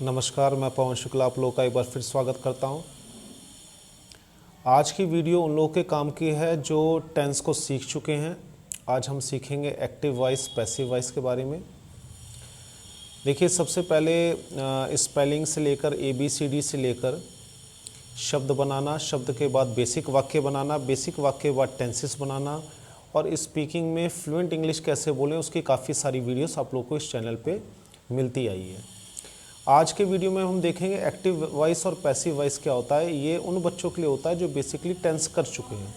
नमस्कार, मैं पवन शुक्ला आप लोगों का एक बार फिर स्वागत करता हूं। आज की वीडियो उन लोगों के काम की है जो टेंस को सीख चुके हैं। आज हम सीखेंगे एक्टिव वॉइस, पैसिव वॉइस के बारे में। देखिए, सबसे पहले स्पेलिंग से लेकर ABCD से लेकर शब्द बनाना, शब्द के बाद बेसिक वाक्य बनाना, बेसिक वाक्य के बाद टेंसेस बनाना और स्पीकिंग में फ्लुएंट इंग्लिश कैसे बोलें, उसकी काफ़ी सारी वीडियोस आप लोगों को इस चैनल पे मिलती आई है। आज के वीडियो में हम देखेंगे एक्टिव वॉइस और पैसिव वॉइस क्या होता है। ये उन बच्चों के लिए होता है जो बेसिकली टेंस कर चुके हैं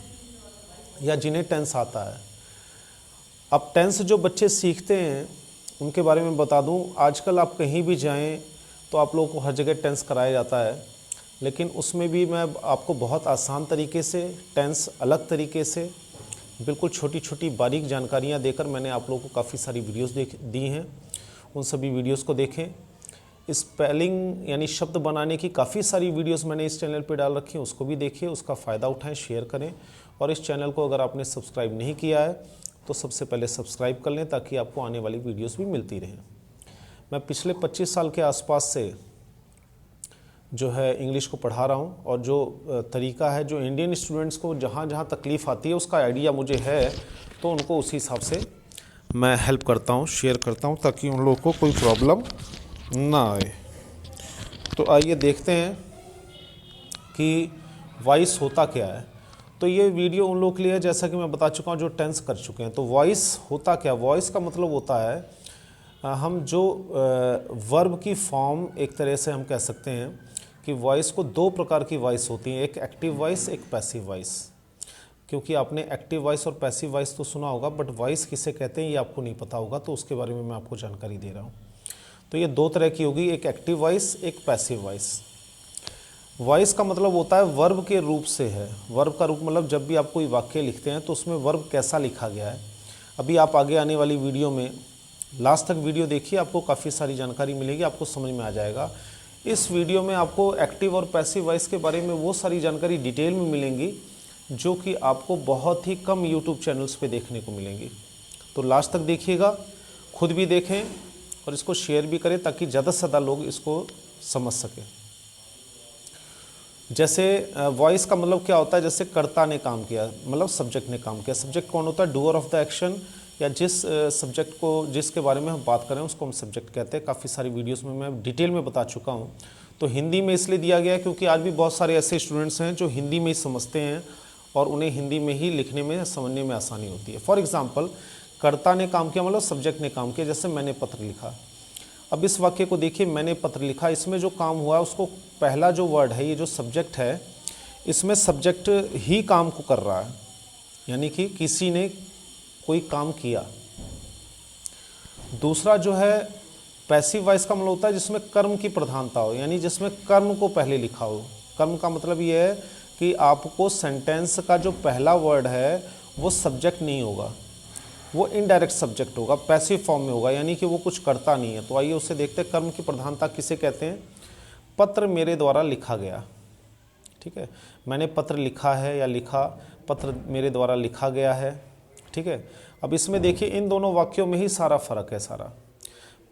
या जिन्हें टेंस आता है। अब टेंस जो बच्चे सीखते हैं उनके बारे में बता दूं, आजकल आप कहीं भी जाएं तो आप लोगों को हर जगह टेंस कराया जाता है, लेकिन उसमें भी मैं आपको बहुत आसान तरीके से टेंस अलग तरीके से बिल्कुल छोटी छोटी बारीक जानकारियाँ देकर मैंने आप लोगों को काफ़ी सारी वीडियोस दी हैं। उन सभी वीडियोस को देखें। स्पेलिंग यानी शब्द बनाने की काफ़ी सारी वीडियोस मैंने इस चैनल पे डाल रखी हैं, उसको भी देखिए, उसका फ़ायदा उठाएं, शेयर करें। और इस चैनल को अगर आपने सब्सक्राइब नहीं किया है तो सबसे पहले सब्सक्राइब कर लें ताकि आपको आने वाली वीडियोस भी मिलती रहें। मैं पिछले 25 साल के आसपास से जो है इंग्लिश को पढ़ा रहा हूँ और जो तरीका है, जो इंडियन स्टूडेंट्स को जहाँ जहाँ तकलीफ़ आती है उसका आइडिया मुझे है, तो उनको उसी हिसाब से मैं हेल्प करता हूँ, शेयर करता हूँ ताकि उन लोगों को कोई प्रॉब्लम ना आए। तो आइए देखते हैं कि वॉइस होता क्या है। तो ये वीडियो उन लोगों के लिए है, जैसा कि मैं बता चुका हूँ, जो टेंस कर चुके हैं। तो वॉइस होता क्या? वॉइस का मतलब होता है हम जो वर्ब की फॉर्म, एक तरह से हम कह सकते हैं कि वॉइस को दो प्रकार की वॉइस होती है, एक एक्टिव वॉइस, एक पैसिव वॉइस। क्योंकि आपने एक्टिव वॉइस और पैसिव वॉइस तो सुना होगा, बट वॉइस किसे कहते हैं ये आपको नहीं पता होगा, तो उसके बारे में मैं आपको जानकारी दे रहा हूँ। तो ये दो तरह की होगी, एक एक्टिव वॉइस, एक पैसिव वॉइस। वॉइस का मतलब होता है वर्ब के रूप से है। वर्ब का रूप मतलब जब भी आप कोई वाक्य लिखते हैं तो उसमें वर्ब कैसा लिखा गया है। अभी आप आगे आने वाली वीडियो में लास्ट तक वीडियो देखिए, आपको काफ़ी सारी जानकारी मिलेगी, आपको समझ में आ जाएगा। इस वीडियो में आपको एक्टिव और पैसिव वॉइस के बारे में वो सारी जानकारी डिटेल में मिलेंगी जो कि आपको बहुत ही कम यूट्यूब चैनल्स पे देखने को मिलेंगी। तो लास्ट तक देखिएगा, खुद भी देखें और इसको शेयर भी करें ताकि ज़्यादा से ज़्यादा लोग इसको समझ सकें। जैसे वॉइस का मतलब क्या होता है, जैसे कर्ता ने काम किया, मतलब सब्जेक्ट ने काम किया। सब्जेक्ट कौन होता है? डूअर ऑफ द एक्शन, या जिस सब्जेक्ट को, जिसके बारे में हम बात करें उसको हम सब्जेक्ट कहते हैं। काफ़ी सारी वीडियोस में मैं डिटेल में बता चुका हूँ। तो हिंदी में इसलिए दिया गया है क्योंकि आज भी बहुत सारे ऐसे स्टूडेंट्स हैं जो हिंदी में ही समझते हैं और उन्हें हिंदी में ही लिखने में, समझने में आसानी होती है। फॉर एग्ज़ाम्पल, कर्ता ने काम किया मतलब सब्जेक्ट ने काम किया। जैसे मैंने पत्र लिखा। अब इस वाक्य को देखिए, मैंने पत्र लिखा, इसमें जो काम हुआ उसको पहला जो वर्ड है, ये जो सब्जेक्ट है, इसमें सब्जेक्ट ही काम को कर रहा है, यानी कि किसी ने कोई काम किया। दूसरा जो है पैसिव वॉइस का मतलब होता है जिसमें कर्म की प्रधानता हो, यानी जिसमें कर्म को पहले लिखा हो। कर्म का मतलब ये है कि आपको सेंटेंस का जो पहला वर्ड है वो सब्जेक्ट नहीं होगा, वो इनडायरेक्ट सब्जेक्ट होगा, पैसिव फॉर्म में होगा, यानी कि वो कुछ करता नहीं है। तो आइए उससे देखते हैं, कर्म की प्रधानता किसे कहते हैं? पत्र मेरे द्वारा लिखा गया। ठीक है, मैंने पत्र लिखा है या लिखा, पत्र मेरे द्वारा लिखा गया है। ठीक है, अब इसमें देखिए इन दोनों वाक्यों में ही सारा फर्क है। सारा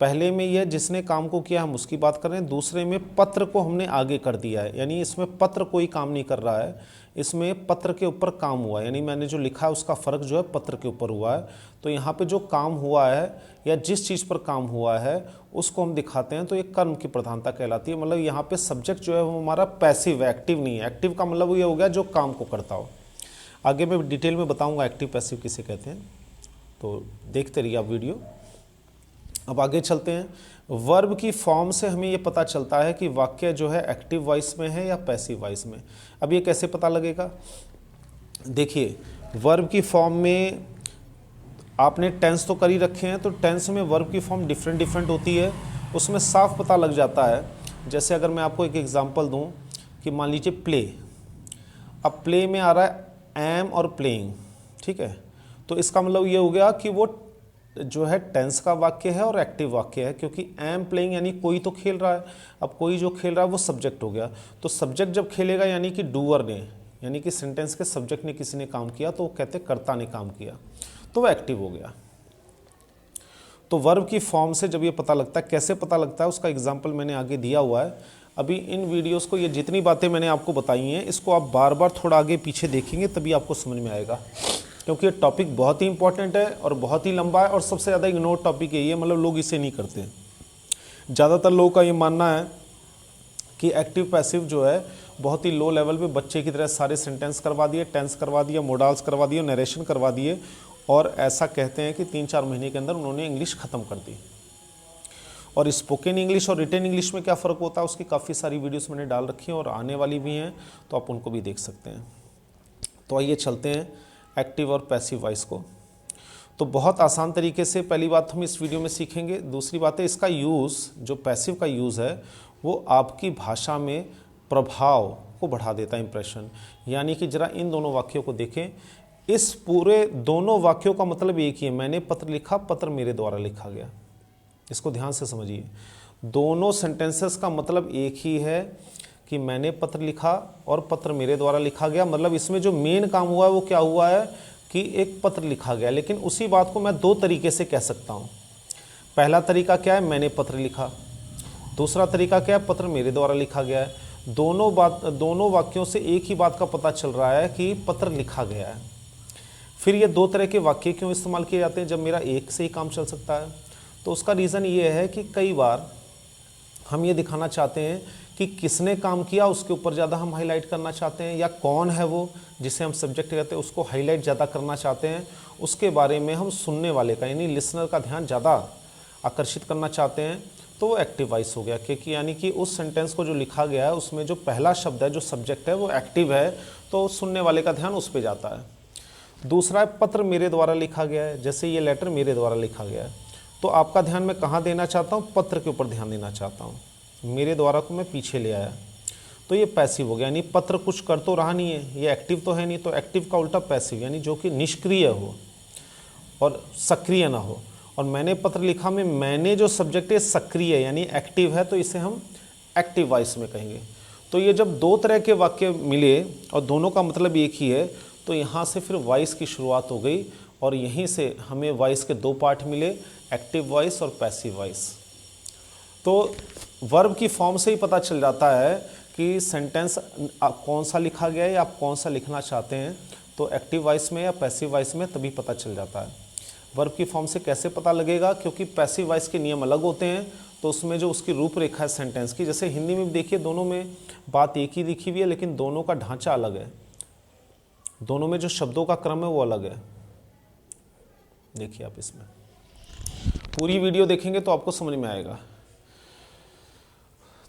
पहले में यह जिसने काम को किया हम उसकी बात कर रहे हैं, दूसरे में पत्र को हमने आगे कर दिया है, यानी इसमें पत्र कोई काम नहीं कर रहा है, इसमें पत्र के ऊपर काम हुआ है, यानी मैंने जो लिखा है उसका फ़र्क जो है पत्र के ऊपर हुआ है। तो यहाँ पे जो काम हुआ है या जिस चीज़ पर काम हुआ है उसको हम दिखाते हैं, तो ये कर्म की प्रधानता कहलाती है। मतलब यहाँ पे सब्जेक्ट जो है वो हमारा पैसिव है, एक्टिव नहीं है। एक्टिव का मतलब ये हो गया जो काम को करता हो। आगे मैं डिटेल में बताऊँगा एक्टिव पैसिव किसे कहते हैं, तो देखते रहिए आप वीडियो। अब आगे चलते हैं। वर्ब की फॉर्म से हमें ये पता चलता है कि वाक्य जो है एक्टिव वॉइस में है या पैसिव वॉइस में। अब ये कैसे पता लगेगा? देखिए, वर्ब की फॉर्म में आपने टेंस तो कर ही रखे हैं, तो टेंस में वर्ब की फॉर्म डिफरेंट डिफरेंट होती है, उसमें साफ पता लग जाता है। जैसे अगर मैं आपको एक एग्जांपल दूं कि मान लीजिए प्ले। अब प्ले में आ रहा है एम और प्लेइंग। ठीक है, तो इसका मतलब ये हो गया कि वो जो है टेंस का वाक्य है और एक्टिव वाक्य है, क्योंकि एम प्लेइंग यानी कोई तो खेल रहा है। अब कोई जो खेल रहा है वो सब्जेक्ट हो गया, तो सब्जेक्ट जब खेलेगा यानी कि डूअर ने, यानी कि सेंटेंस के सब्जेक्ट ने, किसी ने काम किया, तो वो कहते कर्ता ने काम किया, तो वो एक्टिव हो गया। तो वर्ब की फॉर्म से जब ये पता लगता है, कैसे पता लगता है उसका एग्जाम्पल मैंने आगे दिया हुआ है। अभी इन वीडियोस को, ये जितनी बातें मैंने आपको बताई हैं, इसको आप बार बार थोड़ा आगे पीछे देखेंगे तभी आपको समझ में आएगा, क्योंकि ये टॉपिक बहुत ही इंपॉर्टेंट है और बहुत ही लंबा है और सबसे ज़्यादा इग्नोर टॉपिक यही है, मतलब लोग इसे नहीं करते। ज़्यादातर लोगों का ये मानना है कि एक्टिव पैसिव जो है बहुत ही लो लेवल पे बच्चे की तरह सारे सेंटेंस करवा दिए, टेंस करवा दिया, मोडाल्स करवा दिए, नरेशन करवा दिए, और ऐसा कहते हैं कि 3-4 महीने के अंदर उन्होंने इंग्लिश ख़त्म कर दी। और स्पोकन इंग्लिश और रिटन इंग्लिश में क्या फ़र्क होता है उसकी काफ़ी सारी वीडियोस मैंने डाल रखी हैं और आने वाली भी हैं, तो आप उनको भी देख सकते हैं। तो आइए चलते हैं एक्टिव और पैसिव वॉइस को। तो बहुत आसान तरीके से पहली बात हम इस वीडियो में सीखेंगे। दूसरी बात है इसका यूज़, जो पैसिव का यूज़ है वो आपकी भाषा में प्रभाव को बढ़ा देता है, इंप्रेशन। यानी कि ज़रा इन दोनों वाक्यों को देखें। इस पूरे दोनों वाक्यों का मतलब एक ही है, मैंने पत्र लिखा, पत्र मेरे द्वारा लिखा गया। इसको ध्यान से समझिए, दोनों सेंटेंसेस का मतलब एक ही है कि मैंने पत्र लिखा और पत्र मेरे द्वारा लिखा गया। मतलब इसमें जो मेन काम हुआ है वो क्या हुआ है कि एक पत्र लिखा गया। लेकिन उसी बात को मैं 2 तरीके से कह सकता हूँ। पहला तरीका क्या है, मैंने पत्र लिखा। दूसरा तरीका क्या है, पत्र मेरे द्वारा लिखा गया है। दोनों वाक्यों से एक ही बात का पता चल रहा है कि पत्र लिखा गया है। फिर ये 2 तरह के वाक्य क्यों इस्तेमाल किए जाते हैं जब मेरा एक से ही काम चल सकता है? तो उसका रीज़न ये है कि कई बार हम ये दिखाना चाहते हैं कि किसने काम किया, उसके ऊपर ज़्यादा हम हाईलाइट करना चाहते हैं, या कौन है वो जिसे हम सब्जेक्ट कहते हैं उसको हाईलाइट ज़्यादा करना चाहते हैं। उसके बारे में हम सुनने वाले का यानी लिसनर का ध्यान ज़्यादा आकर्षित करना चाहते हैं, तो वो एक्टिव वॉइस हो गया। क्योंकि यानी कि उस सेंटेंस को जो लिखा गया है उसमें जो पहला शब्द है, जो सब्जेक्ट है, वो एक्टिव है, तो सुनने वाले का ध्यान उस पर जाता है। दूसरा है पत्र मेरे द्वारा लिखा गया है, जैसे ये लेटर मेरे द्वारा लिखा गया है, तो आपका ध्यान मैं कहाँ देना चाहता हूँ, पत्र के ऊपर ध्यान देना चाहता हूँ। मेरे द्वारा को मैं पीछे ले आया, तो ये पैसिव हो गया। यानी पत्र कुछ कर तो रहा नहीं है, ये एक्टिव तो है नहीं, तो एक्टिव का उल्टा पैसिव, यानी जो कि निष्क्रिय हो और सक्रिय ना हो। और मैंने पत्र लिखा में मैंने जो सब्जेक्ट है सक्रिय यानी एक्टिव है, तो इसे हम एक्टिव वॉइस में कहेंगे। तो ये जब 2 तरह के वाक्य मिले और दोनों का मतलब एक ही है, तो यहाँ से फिर वॉइस की शुरुआत हो गई और यहीं से हमें वॉइस के 2 पार्ट मिले, एक्टिव वॉइस और पैसिव वॉइस। तो वर्ब की फॉर्म से ही पता चल जाता है कि सेंटेंस कौन सा लिखा गया है या आप कौन सा लिखना चाहते हैं, तो एक्टिव वॉइस में या पैसिव वॉइस में तभी पता चल जाता है। वर्ब की फॉर्म से कैसे पता लगेगा, क्योंकि पैसिव वॉइस के नियम अलग होते हैं, तो उसमें जो उसकी रूपरेखा है सेंटेंस की, जैसे हिंदी में देखिए दोनों में बात एक ही लिखी हुई है लेकिन दोनों का ढांचा अलग है, दोनों में जो शब्दों का क्रम है वो अलग है। देखिए आप इसमें पूरी वीडियो देखेंगे तो आपको समझ में आएगा।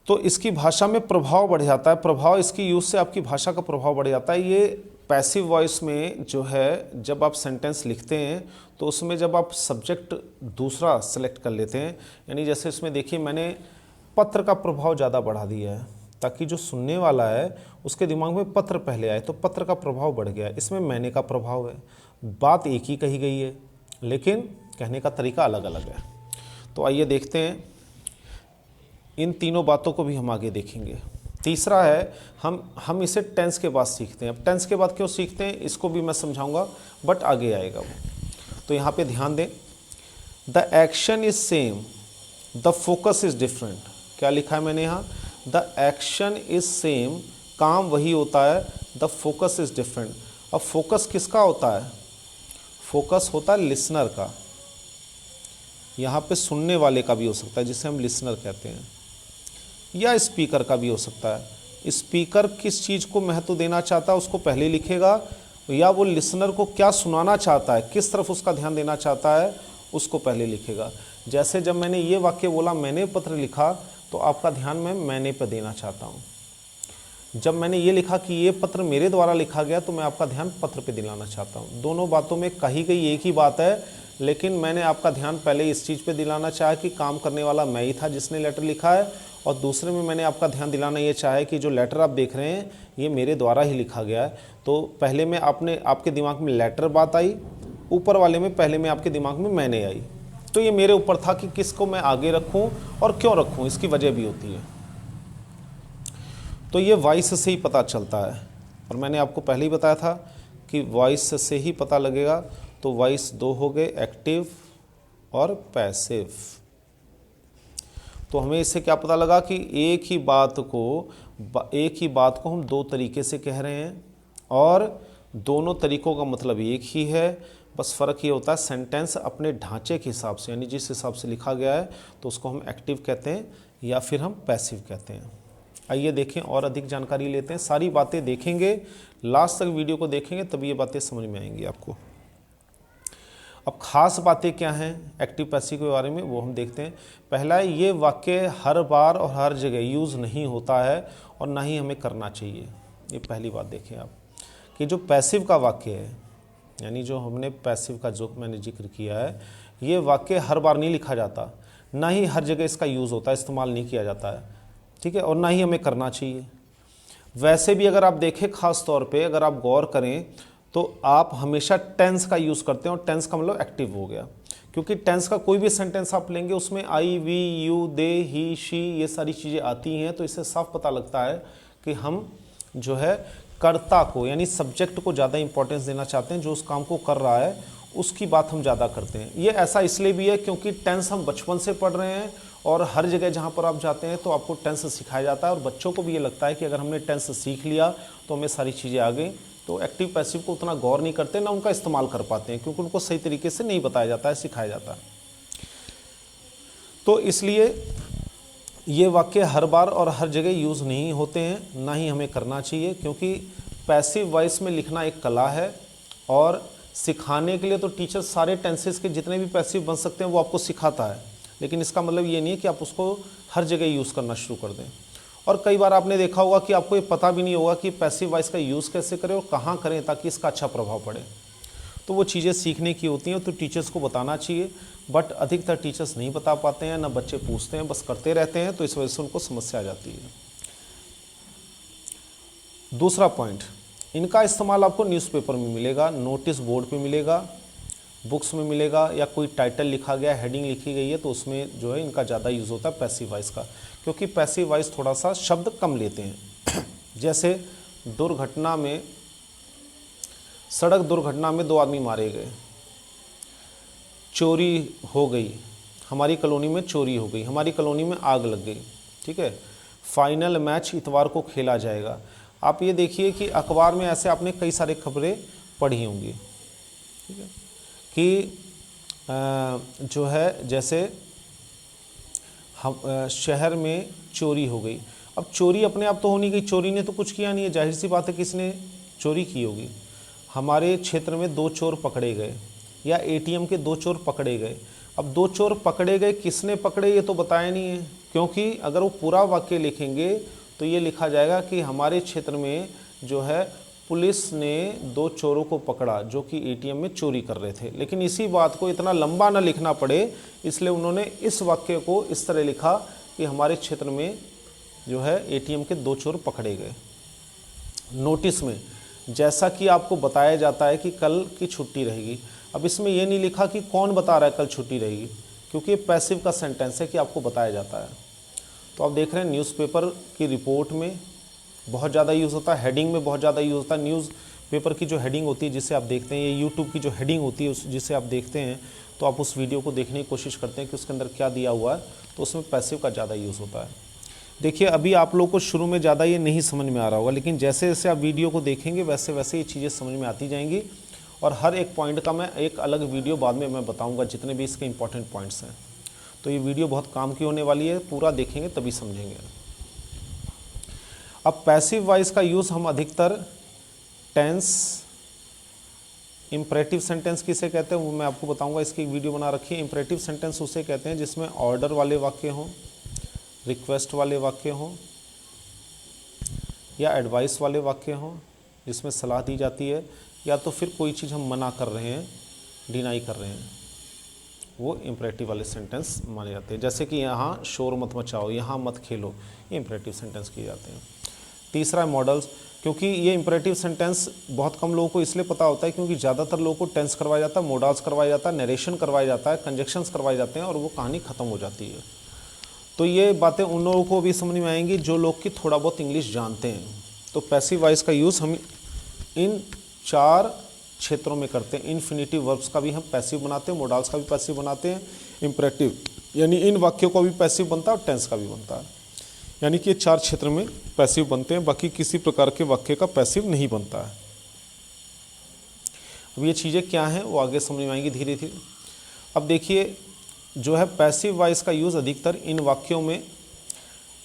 तो इसकी भाषा में प्रभाव बढ़ जाता है, प्रभाव इसकी यूज़ से आपकी भाषा का प्रभाव बढ़ जाता है। ये पैसिव वॉइस में जो है जब आप सेंटेंस लिखते हैं तो उसमें जब आप सब्जेक्ट दूसरा सेलेक्ट कर लेते हैं, यानी जैसे इसमें देखिए मैंने पत्र का प्रभाव ज़्यादा बढ़ा दिया है ताकि जो सुनने वाला है उसके दिमाग में पत्र पहले आए, तो पत्र का प्रभाव बढ़ गया है। इसमें मैंने का प्रभाव है, बात एक ही कही गई है लेकिन कहने का तरीका अलग अलग है। तो आइए देखते हैं, इन तीनों बातों को भी हम आगे देखेंगे। तीसरा है हम इसे टेंस के बाद सीखते हैं। अब टेंस के बाद क्यों सीखते हैं इसको भी मैं समझाऊंगा, बट आगे आएगा वो। तो यहाँ पे ध्यान दें, the action is same, the focus is different. क्या लिखा है मैंने यहाँ, द एक्शन इज सेम, काम वही होता है, द फोकस इज डिफरेंट। अब फोकस किसका होता है, फोकस होता है लिसनर का, यहाँ पे सुनने वाले का भी हो सकता है जिसे हम लिसनर कहते हैं, या स्पीकर का भी हो सकता है। स्पीकर किस चीज़ को महत्व देना चाहता है उसको पहले लिखेगा, या वो लिसनर को क्या सुनाना चाहता है, किस तरफ उसका ध्यान देना चाहता है उसको पहले लिखेगा। जैसे जब मैंने ये वाक्य बोला मैंने पत्र लिखा, तो आपका ध्यान मैं मैंने पे देना चाहता हूँ। जब मैंने ये लिखा कि ये पत्र मेरे द्वारा लिखा गया, तो मैं आपका ध्यान पत्र पे दिलाना चाहता हूँ। दोनों बातों में कही गई एक ही बात है, लेकिन मैंने आपका ध्यान पहले इस चीज़ पे दिलाना चाहा कि काम करने वाला मैं ही था जिसने लेटर लिखा है, और दूसरे में मैंने आपका ध्यान दिलाना ये चाहा कि जो लेटर आप देख रहे हैं ये मेरे द्वारा ही लिखा गया है। तो पहले में आपके दिमाग में लेटर बात आई, ऊपर वाले में पहले में आपके दिमाग में मैंने आई। तो ये मेरे ऊपर था कि किसको मैं आगे रखूँ और क्यों रखूँ, इसकी वजह भी होती है। तो ये वॉइस से ही पता चलता है, और मैंने आपको पहले ही बताया था कि वॉइस से ही पता लगेगा। तो वॉइस 2 हो गए, एक्टिव और पैसिव। तो हमें इससे क्या पता लगा कि एक ही बात को हम दो तरीके से कह रहे हैं और दोनों तरीकों का मतलब एक ही है, बस फ़र्क ये होता है सेंटेंस अपने ढांचे के हिसाब से, यानी जिस हिसाब से लिखा गया है तो उसको हम एक्टिव कहते हैं या फिर हम पैसिव कहते हैं। आइए देखें और अधिक जानकारी लेते हैं, सारी बातें देखेंगे, लास्ट तक वीडियो को देखेंगे तभी ये बातें समझ में आएंगी आपको। अब खास बातें क्या हैं एक्टिव पैसिव के बारे में वो हम देखते हैं। पहला है, ये वाक्य हर बार और हर जगह यूज़ नहीं होता है और ना ही हमें करना चाहिए। ये पहली बात देखें आप कि जो पैसिव का वाक्य है, यानी जो हमने पैसिव का जो मैंने जिक्र किया है, ये वाक्य हर बार नहीं लिखा जाता, ना ही हर जगह इसका यूज़ होता है, इस्तेमाल नहीं किया जाता है, ठीक है, और ना ही हमें करना चाहिए। वैसे भी अगर आप देखें खास तौर पे अगर आप गौर करें तो आप हमेशा टेंस का यूज़ करते हैं और टेंस का मतलब एक्टिव हो गया, क्योंकि टेंस का कोई भी सेंटेंस आप लेंगे उसमें I, we, you, they, he, she ये सारी चीज़ें आती हैं, तो इससे साफ पता लगता है कि हम जो है कर्ता को यानी सब्जेक्ट को ज़्यादा इंपॉर्टेंस देना चाहते हैं, जो उस काम को कर रहा है उसकी बात हम ज़्यादा करते हैं। ये ऐसा इसलिए भी है क्योंकि टेंस हम बचपन से पढ़ रहे हैं और हर जगह जहाँ पर आप जाते हैं तो आपको टेंस सिखाया जाता है और बच्चों को भी ये लगता है कि अगर हमने टेंस सीख लिया तो हमें सारी चीज़ें आ गई। तो एक्टिव पैसिव को उतना गौर नहीं करते, ना उनका इस्तेमाल कर पाते हैं, क्योंकि उनको सही तरीके से नहीं बताया जाता है, सिखाया जाता है। तो इसलिए ये वाक्य हर बार और हर जगह यूज़ नहीं होते हैं, ना ही हमें करना चाहिए, क्योंकि पैसिव वॉइस में लिखना एक कला है और सिखाने के लिए तो टीचर सारे टेंसेस के जितने भी पैसिव बन सकते हैं वो आपको सिखाता है, लेकिन इसका मतलब ये नहीं है कि आप उसको हर जगह यूज़ करना शुरू कर दें। और कई बार आपने देखा होगा कि आपको ये पता भी नहीं होगा कि पैसिव वॉइस का यूज़ कैसे करें और कहाँ करें ताकि इसका अच्छा प्रभाव पड़े। तो वो चीज़ें सीखने की होती हैं तो टीचर्स को बताना चाहिए, बट अधिकतर टीचर्स नहीं बता पाते हैं, ना बच्चे पूछते हैं, बस करते रहते हैं, तो इस वजह से उनको समस्या आ जाती है। दूसरा पॉइंट, इनका इस्तेमाल आपको न्यूज़पेपर में मिलेगा, नोटिस बोर्ड पे मिलेगा, बुक्स में मिलेगा, या कोई टाइटल लिखा गया, हेडिंग लिखी गई है तो उसमें जो है इनका ज़्यादा यूज़ होता है पैसिव वॉइस का, क्योंकि पैसिव वॉइस थोड़ा सा शब्द कम लेते हैं। जैसे दुर्घटना में, सड़क दुर्घटना में 2 आदमी मारे गए, चोरी हो गई, हमारी कॉलोनी में चोरी हो गई, हमारी कॉलोनी में आग लग गई, ठीक है, फाइनल मैच इतवार को खेला जाएगा। आप ये देखिए कि अखबार में ऐसे आपने कई सारे खबरें पढ़ी होंगी, ठीक है, कि जो है जैसे हम शहर में चोरी हो गई। अब चोरी अपने आप तो हो नहीं गई, चोरी ने तो कुछ किया नहीं है, जाहिर सी बात है किसने चोरी की होगी। हमारे क्षेत्र में 2 चोर पकड़े गए या एटीएम के 2 चोर पकड़े गए। अब 2 चोर पकड़े गए, किसने पकड़े ये तो बताया नहीं है, क्योंकि अगर वो पूरा वाक्य लिखेंगे तो ये लिखा जाएगा कि हमारे क्षेत्र में जो है पुलिस ने 2 चोरों को पकड़ा जो कि एटीएम में चोरी कर रहे थे। लेकिन इसी बात को इतना लंबा ना लिखना पड़े इसलिए उन्होंने इस वाक्य को इस तरह लिखा कि हमारे क्षेत्र में जो है एटीएम के 2 चोर पकड़े गए। नोटिस में जैसा कि आपको बताया जाता है कि कल की छुट्टी रहेगी, अब इसमें यह नहीं लिखा कि कौन बता रहा है कल छुट्टी रहेगी, क्योंकि ये पैसिव का सेंटेंस है कि आपको बताया जाता है। तो आप देख रहे हैं न्यूज़पेपर की रिपोर्ट में बहुत ज़्यादा यूज़ होता है, हेडिंग में बहुत ज़्यादा यूज़ होता है। न्यूज़ पेपर की जो हेडिंग होती है जिसे आप देखते हैं, ये यूट्यूब की जो हेडिंग होती है जिसे आप देखते हैं, तो आप उस वीडियो को देखने की कोशिश करते हैं कि उसके अंदर क्या दिया हुआ है, तो उसमें पैसिव का ज़्यादा यूज़ होता है। देखिए अभी आप लोगों को शुरू में ज़्यादा ये नहीं समझ में आ रहा होगा, लेकिन जैसे जैसे आप वीडियो को देखेंगे वैसे वैसे ये चीज़ें समझ में आती जाएंगी और हर एक पॉइंट का मैं एक अलग वीडियो बाद में मैं बताऊँगा जितने भी इसके इंपॉर्टेंट पॉइंट्स हैं। तो ये वीडियो बहुत काम की होने वाली है, पूरा देखेंगे तभी समझेंगे। अब पैसिव वॉइस का यूज़ हम अधिकतर टेंस, इम्परेटिव सेंटेंस किसे कहते हैं वो मैं आपको बताऊंगा, इसकी एक वीडियो बना रखी है। इम्परेटिव सेंटेंस उसे कहते हैं जिसमें ऑर्डर वाले वाक्य हों, रिक्वेस्ट वाले वाक्य हों या एडवाइस वाले वाक्य हों जिसमें सलाह दी जाती है, या तो फिर कोई चीज़ हम मना कर रहे हैं, डिनाई कर रहे हैं, वो इम्परेटिव वाले सेंटेंस माने जाते हैं। जैसे कि यहाँ शोर मत मचाओ, यहाँ मत खेलो, ये इम्परेटिव सेंटेंस किए जाते हैं। तीसरा है मॉडल्स, क्योंकि ये इम्परेटिव सेंटेंस बहुत कम लोगों को इसलिए पता होता है क्योंकि ज़्यादातर लोगों को टेंस करवाया जाता है, मॉडल्स करवाया जाता है, नरेशन करवाया जाता है, कंजक्शंस करवाए जाते हैं और वो कहानी ख़त्म हो जाती है। तो ये बातें उन लोगों को भी समझ में आएंगी जो लोग कि थोड़ा बहुत इंग्लिश जानते हैं। तो पैसिव वॉइस का यूज़ हम इन 4 क्षेत्रों में करते हैं। इन्फिनिटिव वर्ब्स का भी हम पैसिव बनाते हैं, मॉडल्स का भी पैसिव बनाते हैं, इम्परेटिव, यानी इन वाक्यों का भी पैसिव बनता है और टेंस का भी बनता है। यानी कि ये 4 क्षेत्र में पैसिव बनते हैं, बाकी किसी प्रकार के वाक्य का पैसिव नहीं बनता है। अब ये चीज़ें क्या हैं वो आगे समझ में आएंगी धीरे धीरे। अब देखिए जो है पैसिव वॉइस का यूज़ अधिकतर इन वाक्यों में,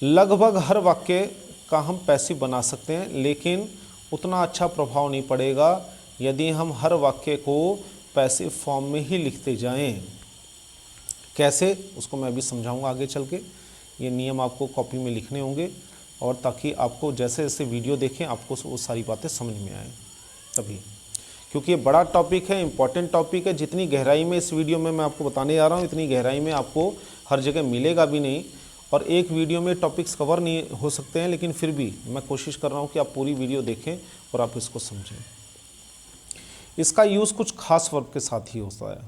लगभग हर वाक्य का हम पैसिव बना सकते हैं, लेकिन उतना अच्छा प्रभाव नहीं पड़ेगा यदि हम हर वाक्य को पैसिव फॉर्म में ही लिखते जाएं। कैसे, उसको मैं अभी समझाऊंगा आगे चल के। ये नियम आपको कॉपी में लिखने होंगे, और ताकि आपको जैसे जैसे वीडियो देखें आपको वो सारी बातें समझ में आएँ तभी, क्योंकि ये बड़ा टॉपिक है, इंपॉर्टेंट टॉपिक है। जितनी गहराई में इस वीडियो में मैं आपको बताने जा रहा हूँ, इतनी गहराई में आपको हर जगह मिलेगा भी नहीं, और एक वीडियो में टॉपिक्स कवर नहीं हो सकते हैं, लेकिन फिर भी मैं कोशिश कर रहा हूँ कि आप पूरी वीडियो देखें और आप इसको समझें। इसका यूज़ कुछ खास वर्ब के साथ ही होता है